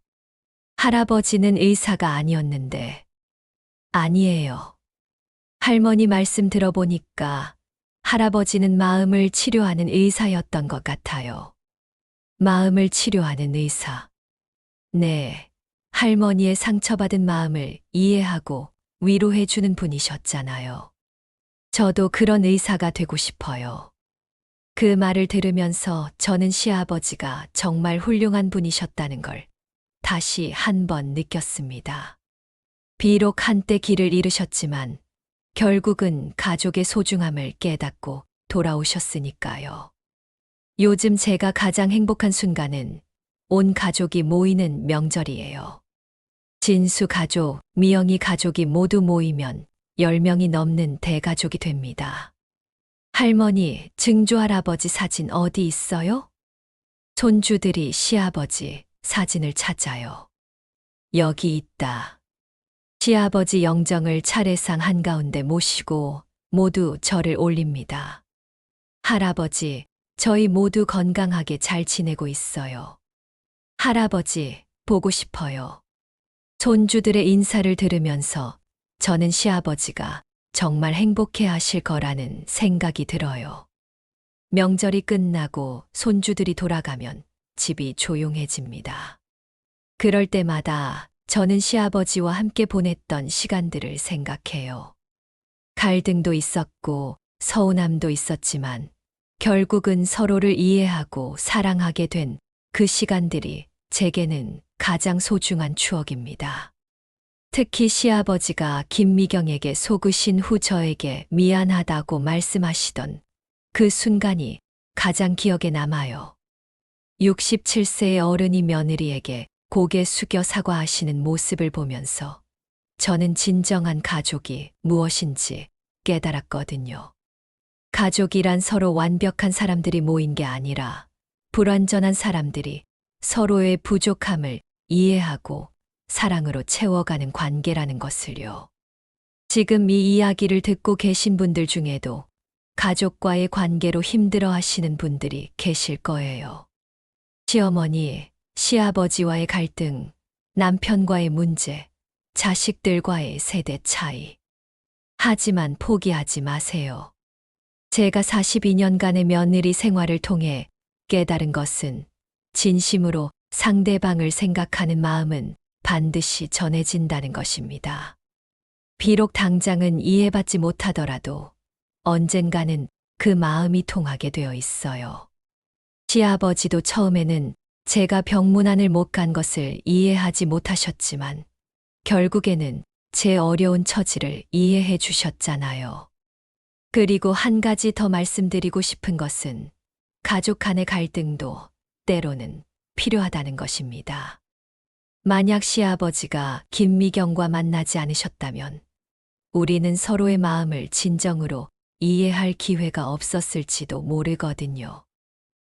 할아버지는 의사가 아니었는데. 아니에요. 할머니 말씀 들어보니까 할아버지는 마음을 치료하는 의사였던 것 같아요. 마음을 치료하는 의사. 네, 할머니의 상처받은 마음을 이해하고 위로해주는 분이셨잖아요. 저도 그런 의사가 되고 싶어요. 그 말을 들으면서 저는 시아버지가 정말 훌륭한 분이셨다는 걸 다시 한 번 느꼈습니다. 비록 한때 길을 잃으셨지만 결국은 가족의 소중함을 깨닫고 돌아오셨으니까요. 요즘 제가 가장 행복한 순간은 온 가족이 모이는 명절이에요. 진수 가족, 미영이 가족이 모두 모이면 10명이 넘는 대가족이 됩니다. 할머니, 증조할아버지 사진 어디 있어요? 손주들이 시아버지 사진을 찾아요. 여기 있다. 시아버지 영정을 차례상 한가운데 모시고 모두 절을 올립니다. 할아버지, 저희 모두 건강하게 잘 지내고 있어요. 할아버지, 보고 싶어요. 손주들의 인사를 들으면서 저는 시아버지가 정말 행복해 하실 거라는 생각이 들어요. 명절이 끝나고 손주들이 돌아가면 집이 조용해집니다. 그럴 때마다 저는 시아버지와 함께 보냈던 시간들을 생각해요. 갈등도 있었고 서운함도 있었지만 결국은 서로를 이해하고 사랑하게 된 그 시간들이 제게는 가장 소중한 추억입니다. 특히 시아버지가 김미경에게 속으신 후 저에게 미안하다고 말씀하시던 그 순간이 가장 기억에 남아요. 67세의 어른이 며느리에게 고개 숙여 사과하시는 모습을 보면서 저는 진정한 가족이 무엇인지 깨달았거든요. 가족이란 서로 완벽한 사람들이 모인 게 아니라 불완전한 사람들이 서로의 부족함을 이해하고 사랑으로 채워가는 관계라는 것을요. 지금 이 이야기를 듣고 계신 분들 중에도 가족과의 관계로 힘들어 하시는 분들이 계실 거예요. 시어머니, 시아버지와의 갈등, 남편과의 문제, 자식들과의 세대 차이. 하지만 포기하지 마세요. 제가 42년간의 며느리 생활을 통해 깨달은 것은 진심으로 상대방을 생각하는 마음은 반드시 전해진다는 것입니다. 비록 당장은 이해받지 못하더라도 언젠가는 그 마음이 통하게 되어 있어요. 시아버지도 처음에는 제가 병문안을 못 간 것을 이해하지 못하셨지만 결국에는 제 어려운 처지를 이해해 주셨잖아요. 그리고 한 가지 더 말씀드리고 싶은 것은 가족 간의 갈등도 때로는 필요하다는 것입니다. 만약 시아버지가 김미경과 만나지 않으셨다면 우리는 서로의 마음을 진정으로 이해할 기회가 없었을지도 모르거든요.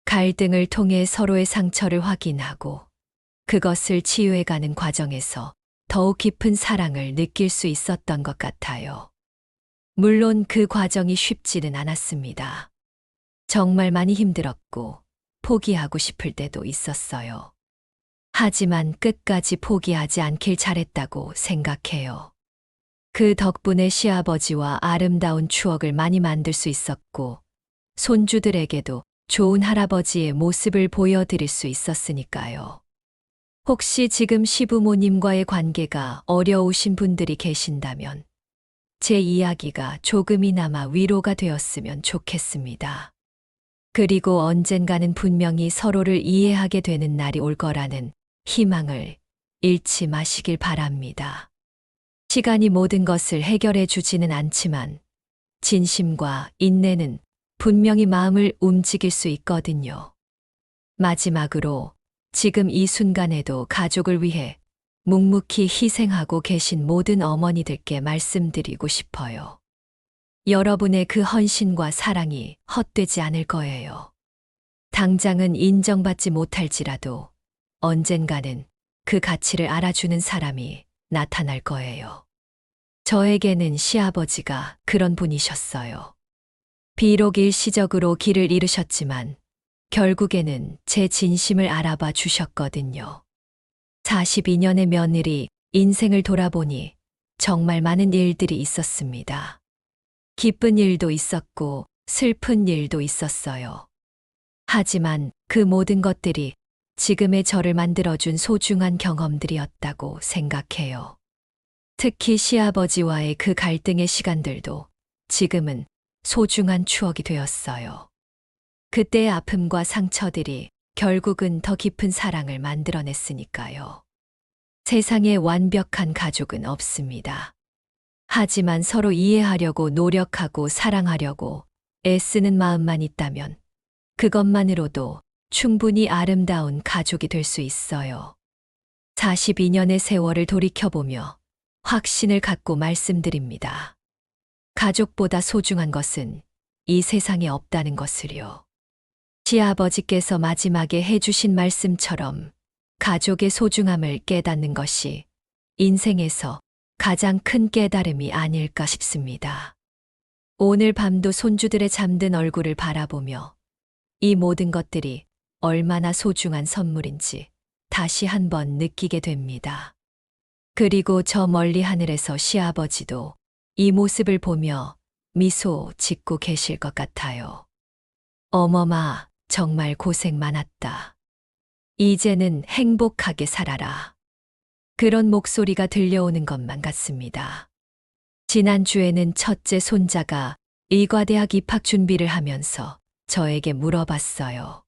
갈등을 통해 서로의 상처를 확인하고 그것을 치유해가는 과정에서 더욱 깊은 사랑을 느낄 수 있었던 것 같아요. 물론 그 과정이 쉽지는 않았습니다. 정말 많이 힘들었고 포기하고 싶을 때도 있었어요. 하지만 끝까지 포기하지 않길 잘했다고 생각해요. 그 덕분에 시아버지와 아름다운 추억을 많이 만들 수 있었고 손주들에게도 좋은 할아버지의 모습을 보여드릴 수 있었으니까요. 혹시 지금 시부모님과의 관계가 어려우신 분들이 계신다면 제 이야기가 조금이나마 위로가 되었으면 좋겠습니다. 그리고 언젠가는 분명히 서로를 이해하게 되는 날이 올 거라는 희망을 잃지 마시길 바랍니다. 시간이 모든 것을 해결해 주지는 않지만 진심과 인내는 분명히 마음을 움직일 수 있거든요. 마지막으로 지금 이 순간에도 가족을 위해 묵묵히 희생하고 계신 모든 어머니들께 말씀드리고 싶어요. 여러분의 그 헌신과 사랑이 헛되지 않을 거예요. 당장은 인정받지 못할지라도 언젠가는 그 가치를 알아주는 사람이 나타날 거예요. 저에게는 시아버지가 그런 분이셨어요. 비록 일시적으로 길을 잃으셨지만 결국에는 제 진심을 알아봐 주셨거든요. 42년의 며느리 인생을 돌아보니 정말 많은 일들이 있었습니다. 기쁜 일도 있었고 슬픈 일도 있었어요. 하지만 그 모든 것들이 지금의 저를 만들어준 소중한 경험들이었다고 생각해요. 특히 시아버지와의 그 갈등의 시간들도 지금은 소중한 추억이 되었어요. 그때의 아픔과 상처들이 결국은 더 깊은 사랑을 만들어냈으니까요. 세상에 완벽한 가족은 없습니다. 하지만 서로 이해하려고 노력하고 사랑하려고 애쓰는 마음만 있다면 그것만으로도 충분히 아름다운 가족이 될 수 있어요. 42년의 세월을 돌이켜보며 확신을 갖고 말씀드립니다. 가족보다 소중한 것은 이 세상에 없다는 것을요. 시아버지께서 마지막에 해주신 말씀처럼 가족의 소중함을 깨닫는 것이 인생에서 가장 큰 깨달음이 아닐까 싶습니다. 오늘 밤도 손주들의 잠든 얼굴을 바라보며 이 모든 것들이 얼마나 소중한 선물인지 다시 한번 느끼게 됩니다. 그리고 저 멀리 하늘에서 시아버지도 이 모습을 보며 미소 짓고 계실 것 같아요. 어머마, 정말 고생 많았다. 이제는 행복하게 살아라. 그런 목소리가 들려오는 것만 같습니다. 지난주에는 첫째 손자가 의과대학 입학 준비를 하면서 저에게 물어봤어요.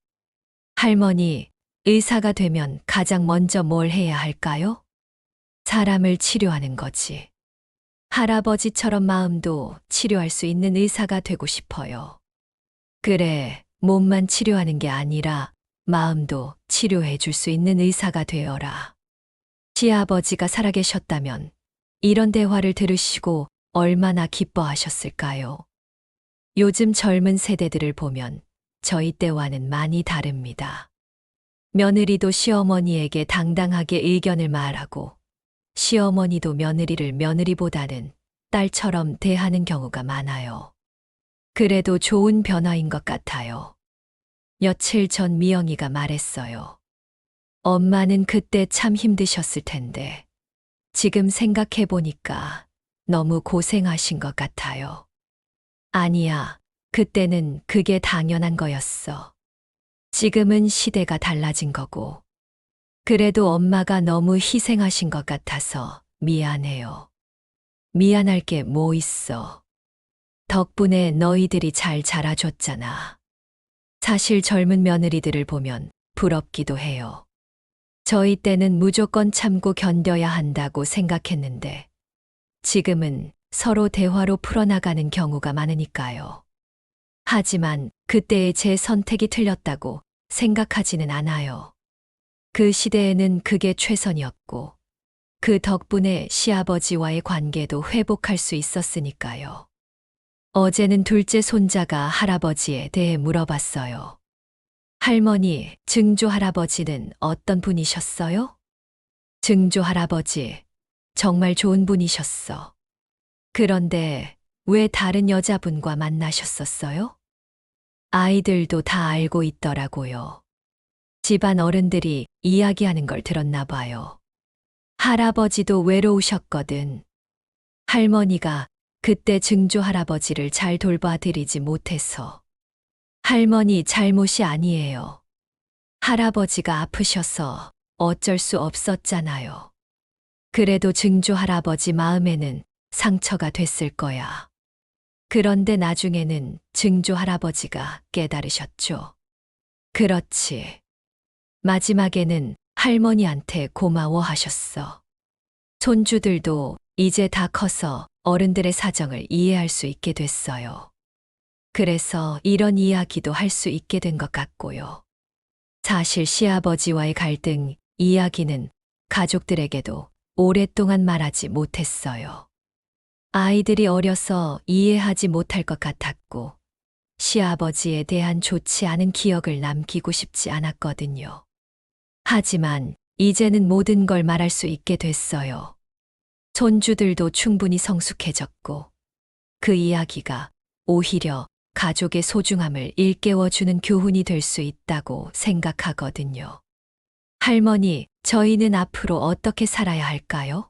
할머니, 의사가 되면 가장 먼저 뭘 해야 할까요? 사람을 치료하는 거지. 할아버지처럼 마음도 치료할 수 있는 의사가 되고 싶어요. 그래, 몸만 치료하는 게 아니라 마음도 치료해 줄 수 있는 의사가 되어라. 시아버지가 살아계셨다면 이런 대화를 들으시고 얼마나 기뻐하셨을까요? 요즘 젊은 세대들을 보면 저희 때와는 많이 다릅니다. 며느리도 시어머니에게 당당하게 의견을 말하고 시어머니도 며느리를 며느리보다는 딸처럼 대하는 경우가 많아요. 그래도 좋은 변화인 것 같아요. 며칠 전 미영이가 말했어요. 엄마는 그때 참 힘드셨을 텐데 지금 생각해 보니까 너무 고생하신 것 같아요. 아니야, 그때는 그게 당연한 거였어. 지금은 시대가 달라진 거고. 그래도 엄마가 너무 희생하신 것 같아서 미안해요. 미안할 게 뭐 있어. 덕분에 너희들이 잘 자라줬잖아. 사실 젊은 며느리들을 보면 부럽기도 해요. 저희 때는 무조건 참고 견뎌야 한다고 생각했는데 지금은 서로 대화로 풀어나가는 경우가 많으니까요. 하지만 그때의 제 선택이 틀렸다고 생각하지는 않아요. 그 시대에는 그게 최선이었고 그 덕분에 시아버지와의 관계도 회복할 수 있었으니까요. 어제는 둘째 손자가 할아버지에 대해 물어봤어요. 할머니, 증조 할아버지는 어떤 분이셨어요? 증조 할아버지, 정말 좋은 분이셨어. 그런데 왜 다른 여자분과 만나셨었어요? 아이들도 다 알고 있더라고요. 집안 어른들이 이야기하는 걸 들었나 봐요. 할아버지도 외로우셨거든. 할머니가 그때 증조 할아버지를 잘 돌봐드리지 못해서. 할머니 잘못이 아니에요. 할아버지가 아프셔서 어쩔 수 없었잖아요. 그래도 증조 할아버지 마음에는 상처가 됐을 거야. 그런데 나중에는 증조 할아버지가 깨달으셨죠. 그렇지. 마지막에는 할머니한테 고마워하셨어. 손주들도 이제 다 커서 어른들의 사정을 이해할 수 있게 됐어요. 그래서 이런 이야기도 할 수 있게 된 것 같고요. 사실 시아버지와의 갈등 이야기는 가족들에게도 오랫동안 말하지 못했어요. 아이들이 어려서 이해하지 못할 것 같았고, 시아버지에 대한 좋지 않은 기억을 남기고 싶지 않았거든요. 하지만 이제는 모든 걸 말할 수 있게 됐어요. 손주들도 충분히 성숙해졌고 그 이야기가 오히려 가족의 소중함을 일깨워주는 교훈이 될 수 있다고 생각하거든요. 할머니, 저희는 앞으로 어떻게 살아야 할까요?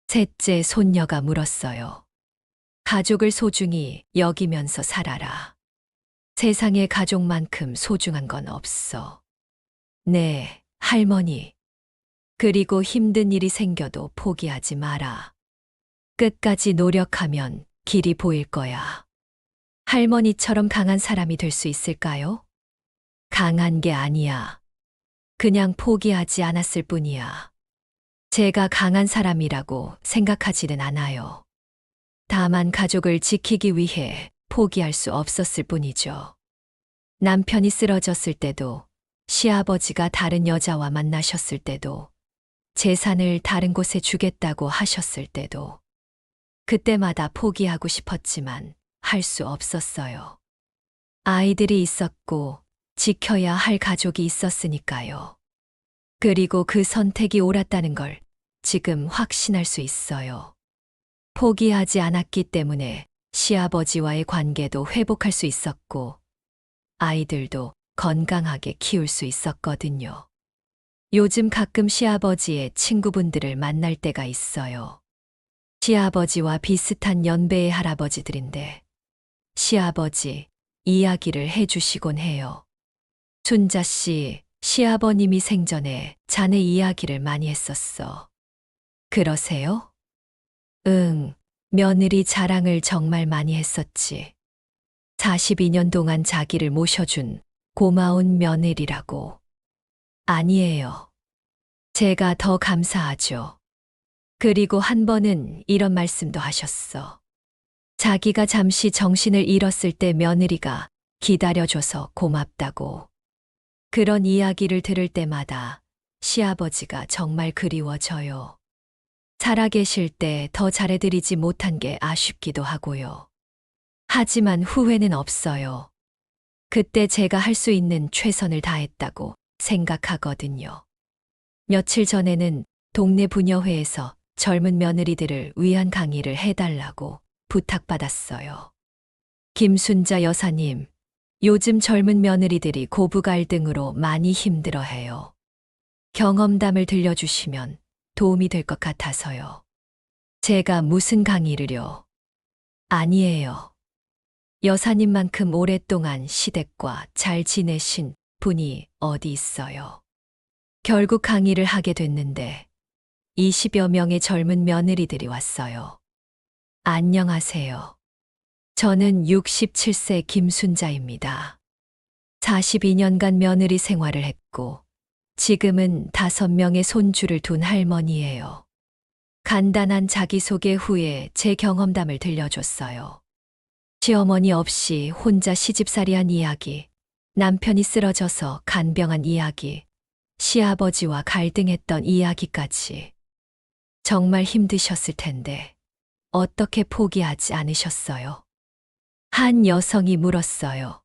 셋째 손녀가 물었어요. 가족을 소중히 여기면서 살아라. 세상에 가족만큼 소중한 건 없어. 네, 할머니. 그리고 힘든 일이 생겨도 포기하지 마라. 끝까지 노력하면 길이 보일 거야. 할머니처럼 강한 사람이 될 수 있을까요? 강한 게 아니야. 그냥 포기하지 않았을 뿐이야. 제가 강한 사람이라고 생각하지는 않아요. 다만 가족을 지키기 위해 포기할 수 없었을 뿐이죠. 남편이 쓰러졌을 때도, 시아버지가 다른 여자와 만나셨을 때도, 재산을 다른 곳에 주겠다고 하셨을 때도, 그때마다 포기하고 싶었지만 할 수 없었어요. 아이들이 있었고 지켜야 할 가족이 있었으니까요. 그리고 그 선택이 옳았다는 걸 지금 확신할 수 있어요. 포기하지 않았기 때문에 시아버지와의 관계도 회복할 수 있었고, 아이들도 건강하게 키울 수 있었거든요. 요즘 가끔 시아버지의 친구분들을 만날 때가 있어요. 시아버지와 비슷한 연배의 할아버지들인데, 시아버지 이야기를 해주시곤 해요. 순자 씨, 시아버님이 생전에 자네 이야기를 많이 했었어. 그러세요? 응, 며느리 자랑을 정말 많이 했었지. 42년 동안 자기를 모셔준 고마운 며느리라고. 아니에요. 제가 더 감사하죠. 그리고 한 번은 이런 말씀도 하셨어. 자기가 잠시 정신을 잃었을 때 며느리가 기다려줘서 고맙다고. 그런 이야기를 들을 때마다 시아버지가 정말 그리워져요. 살아계실 때 더 잘해드리지 못한 게 아쉽기도 하고요. 하지만 후회는 없어요. 그때 제가 할 수 있는 최선을 다했다고 생각하거든요. 며칠 전에는 동네 부녀회에서 젊은 며느리들을 위한 강의를 해달라고 부탁받았어요. 김순자 여사님, 요즘 젊은 며느리들이 고부 갈등으로 많이 힘들어해요. 경험담을 들려주시면 도움이 될 것 같아서요. 제가 무슨 강의를요? 아니에요. 여사님만큼 오랫동안 시댁과 잘 지내신 분이 어디 있어요. 결국 강의를 하게 됐는데 20여 명의 젊은 며느리들이 왔어요. 안녕하세요. 저는 67세 김순자입니다. 42년간 며느리 생활을 했고 지금은 5명의 손주를 둔 할머니예요. 간단한 자기소개 후에 제 경험담을 들려줬어요. 시어머니 없이 혼자 시집살이한 이야기, 남편이 쓰러져서 간병한 이야기, 시아버지와 갈등했던 이야기까지. 정말 힘드셨을 텐데 어떻게 포기하지 않으셨어요? 한 여성이 물었어요.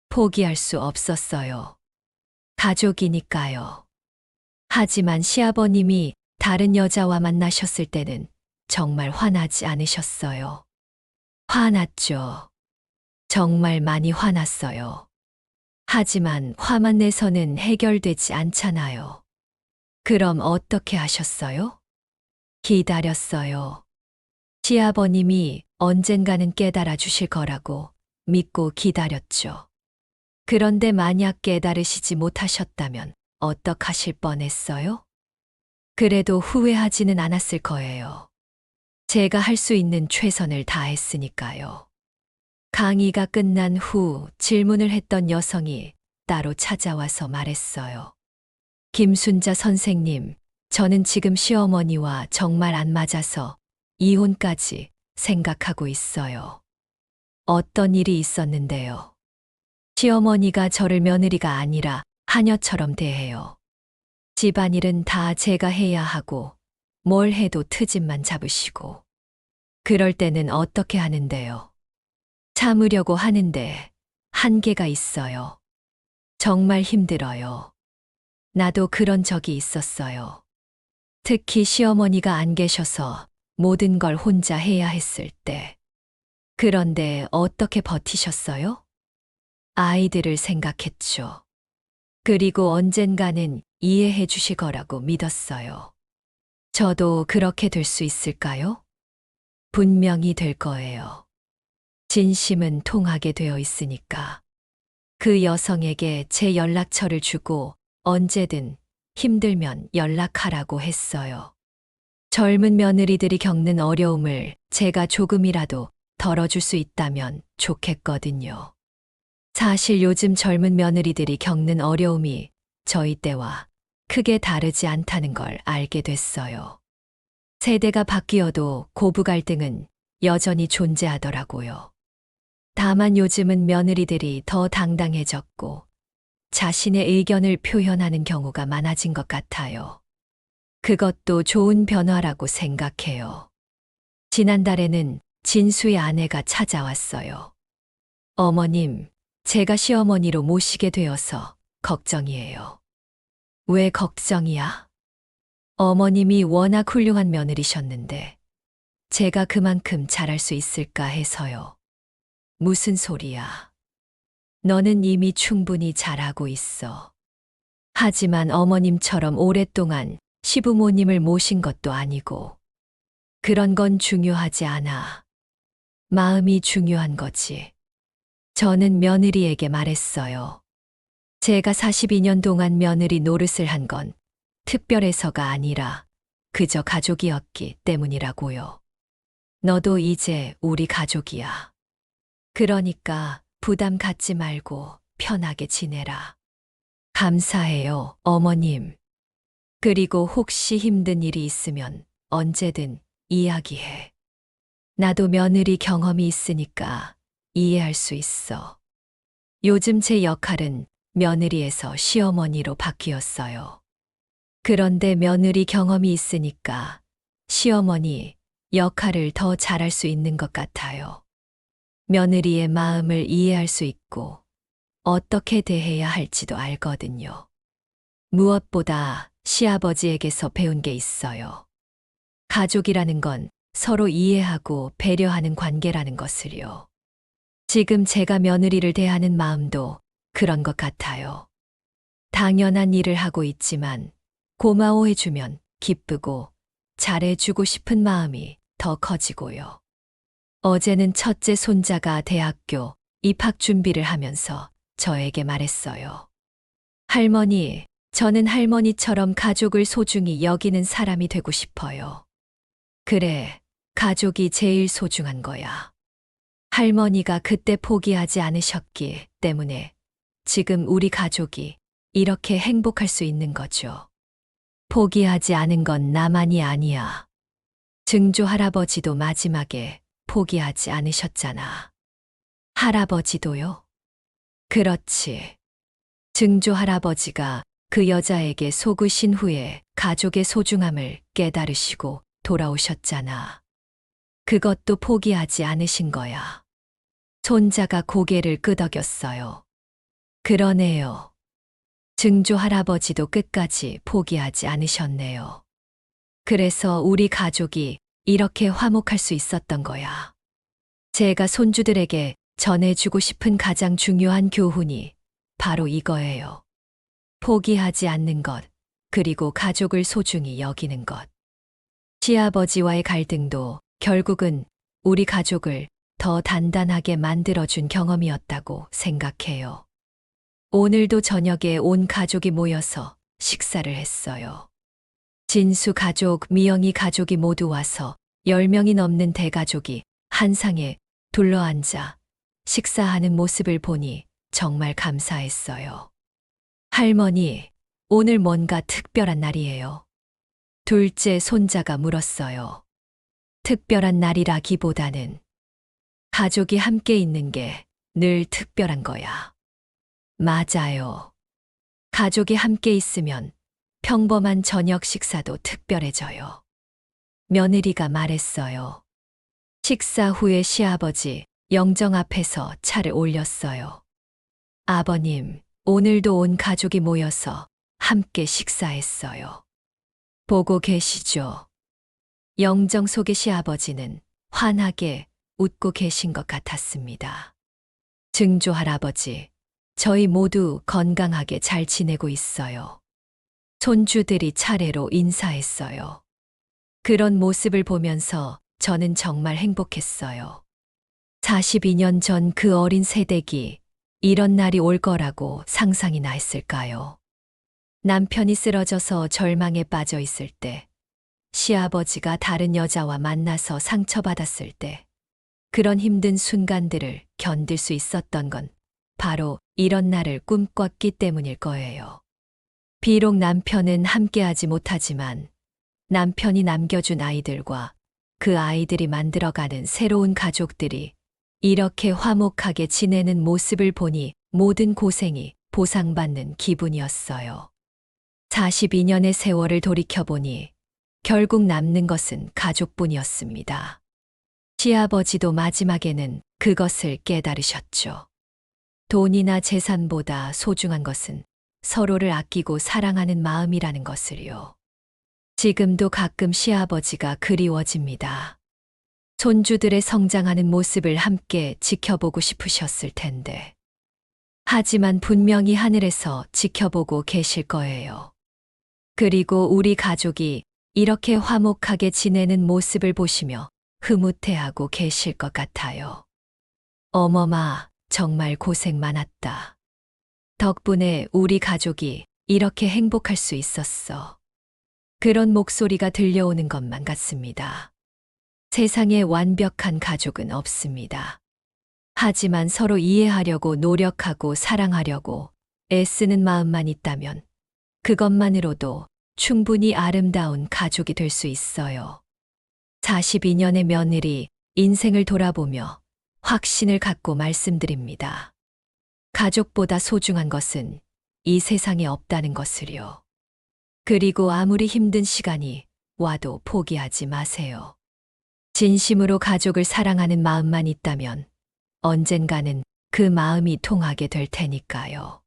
포기할 수 없었어요. 가족이니까요. 하지만 시아버님이 다른 여자와 만나셨을 때는 정말 화나지 않으셨어요. 화났죠. 정말 많이 화났어요. 하지만 화만 내서는 해결되지 않잖아요. 그럼 어떻게 하셨어요? 기다렸어요. 시아버님이 언젠가는 깨달아 주실 거라고 믿고 기다렸죠. 그런데 만약 깨달으시지 못하셨다면 어떡하실 뻔했어요? 그래도 후회하지는 않았을 거예요. 제가 할 수 있는 최선을 다했으니까요. 강의가 끝난 후 질문을 했던 여성이 따로 찾아와서 말했어요. 김순자 선생님, 저는 지금 시어머니와 정말 안 맞아서 이혼까지 생각하고 있어요. 어떤 일이 있었는데요? 시어머니가 저를 며느리가 아니라 하녀처럼 대해요. 집안일은 다 제가 해야 하고 뭘 해도 트집만 잡으시고. 그럴 때는 어떻게 하는데요? 참으려고 하는데 한계가 있어요. 정말 힘들어요. 나도 그런 적이 있었어요. 특히 시어머니가 안 계셔서 모든 걸 혼자 해야 했을 때. 그런데 어떻게 버티셨어요? 아이들을 생각했죠. 그리고 언젠가는 이해해 주실 거라고 믿었어요. 저도 그렇게 될 수 있을까요? 분명히 될 거예요. 진심은 통하게 되어 있으니까. 그 여성에게 제 연락처를 주고 언제든 힘들면 연락하라고 했어요. 젊은 며느리들이 겪는 어려움을 제가 조금이라도 덜어줄 수 있다면 좋겠거든요. 사실 요즘 젊은 며느리들이 겪는 어려움이 저희 때와 크게 다르지 않다는 걸 알게 됐어요. 세대가 바뀌어도 고부 갈등은 여전히 존재하더라고요. 다만 요즘은 며느리들이 더 당당해졌고 자신의 의견을 표현하는 경우가 많아진 것 같아요. 그것도 좋은 변화라고 생각해요. 지난달에는 진수의 아내가 찾아왔어요. 어머님, 제가 시어머니로 모시게 되어서 걱정이에요. 왜 걱정이야? 어머님이 워낙 훌륭한 며느리셨는데 제가 그만큼 잘할 수 있을까 해서요. 무슨 소리야? 너는 이미 충분히 잘하고 있어. 하지만 어머님처럼 오랫동안 시부모님을 모신 것도 아니고 그런 건 중요하지 않아. 마음이 중요한 거지. 저는 며느리에게 말했어요. 제가 42년 동안 며느리 노릇을 한 건 특별해서가 아니라 그저 가족이었기 때문이라고요. 너도 이제 우리 가족이야. 그러니까 부담 갖지 말고 편하게 지내라. 감사해요, 어머님. 그리고 혹시 힘든 일이 있으면 언제든 이야기해. 나도 며느리 경험이 있으니까 이해할 수 있어. 요즘 제 역할은 며느리에서 시어머니로 바뀌었어요. 그런데 며느리 경험이 있으니까 시어머니 역할을 더 잘할 수 있는 것 같아요. 며느리의 마음을 이해할 수 있고 어떻게 대해야 할지도 알거든요. 무엇보다 시아버지에게서 배운 게 있어요. 가족이라는 건 서로 이해하고 배려하는 관계라는 것을요. 지금 제가 며느리를 대하는 마음도 그런 것 같아요. 당연한 일을 하고 있지만 고마워해주면 기쁘고 잘해주고 싶은 마음이 더 커지고요. 어제는 첫째 손자가 대학교 입학 준비를 하면서 저에게 말했어요. 할머니, 저는 할머니처럼 가족을 소중히 여기는 사람이 되고 싶어요. 그래, 가족이 제일 소중한 거야. 할머니가 그때 포기하지 않으셨기 때문에 지금 우리 가족이 이렇게 행복할 수 있는 거죠. 포기하지 않은 건 나만이 아니야. 증조 할아버지도 마지막에 포기하지 않으셨잖아. 할아버지도요? 그렇지. 증조 할아버지가 그 여자에게 속으신 후에 가족의 소중함을 깨달으시고 돌아오셨잖아. 그것도 포기하지 않으신 거야. 손자가 고개를 끄덕였어요. 그러네요. 증조 할아버지도 끝까지 포기하지 않으셨네요. 그래서 우리 가족이 이렇게 화목할 수 있었던 거야. 제가 손주들에게 전해주고 싶은 가장 중요한 교훈이 바로 이거예요. 포기하지 않는 것, 그리고 가족을 소중히 여기는 것. 시아버지와의 갈등도 결국은 우리 가족을 더 단단하게 만들어준 경험이었다고 생각해요. 오늘도 저녁에 온 가족이 모여서 식사를 했어요. 진수 가족, 미영이 가족이 모두 와서 10명이 넘는 대가족이 한 상에 둘러앉아 식사하는 모습을 보니 정말 감사했어요. 할머니, 오늘 뭔가 특별한 날이에요. 둘째 손자가 물었어요. 특별한 날이라기보다는 가족이 함께 있는 게 늘 특별한 거야. 맞아요. 가족이 함께 있으면 평범한 저녁 식사도 특별해져요. 며느리가 말했어요. 식사 후에 시아버지 영정 앞에서 차를 올렸어요. 아버님, 오늘도 온 가족이 모여서 함께 식사했어요. 보고 계시죠? 영정 속의 시아버지는 환하게 웃고 계신 것 같았습니다. 증조 할아버지, 저희 모두 건강하게 잘 지내고 있어요. 손주들이 차례로 인사했어요. 그런 모습을 보면서 저는 정말 행복했어요. 42년 전 그 어린 새댁이 이런 날이 올 거라고 상상이나 했을까요? 남편이 쓰러져서 절망에 빠져 있을 때, 시아버지가 다른 여자와 만나서 상처받았을 때, 그런 힘든 순간들을 견딜 수 있었던 건 바로 이런 날을 꿈꿨기 때문일 거예요. 비록 남편은 함께하지 못하지만 남편이 남겨준 아이들과 그 아이들이 만들어가는 새로운 가족들이 이렇게 화목하게 지내는 모습을 보니 모든 고생이 보상받는 기분이었어요. 42년의 세월을 돌이켜보니 결국 남는 것은 가족뿐이었습니다. 시아버지도 마지막에는 그것을 깨달으셨죠. 돈이나 재산보다 소중한 것은 서로를 아끼고 사랑하는 마음이라는 것을요. 지금도 가끔 시아버지가 그리워집니다. 손주들의 성장하는 모습을 함께 지켜보고 싶으셨을 텐데. 하지만 분명히 하늘에서 지켜보고 계실 거예요. 그리고 우리 가족이 이렇게 화목하게 지내는 모습을 보시며 흐뭇해하고 계실 것 같아요. 어머마, 정말 고생 많았다. 덕분에 우리 가족이 이렇게 행복할 수 있었어. 그런 목소리가 들려오는 것만 같습니다. 세상에 완벽한 가족은 없습니다. 하지만 서로 이해하려고 노력하고 사랑하려고 애쓰는 마음만 있다면 그것만으로도 충분히 아름다운 가족이 될 수 있어요. 42년의 며느리 인생을 돌아보며 확신을 갖고 말씀드립니다. 가족보다 소중한 것은 이 세상에 없다는 것을요. 그리고 아무리 힘든 시간이 와도 포기하지 마세요. 진심으로 가족을 사랑하는 마음만 있다면 언젠가는 그 마음이 통하게 될 테니까요.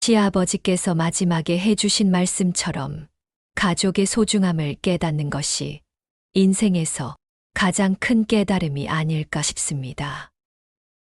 시아버지께서 마지막에 해주신 말씀처럼 가족의 소중함을 깨닫는 것이 인생에서 가장 큰 깨달음이 아닐까 싶습니다.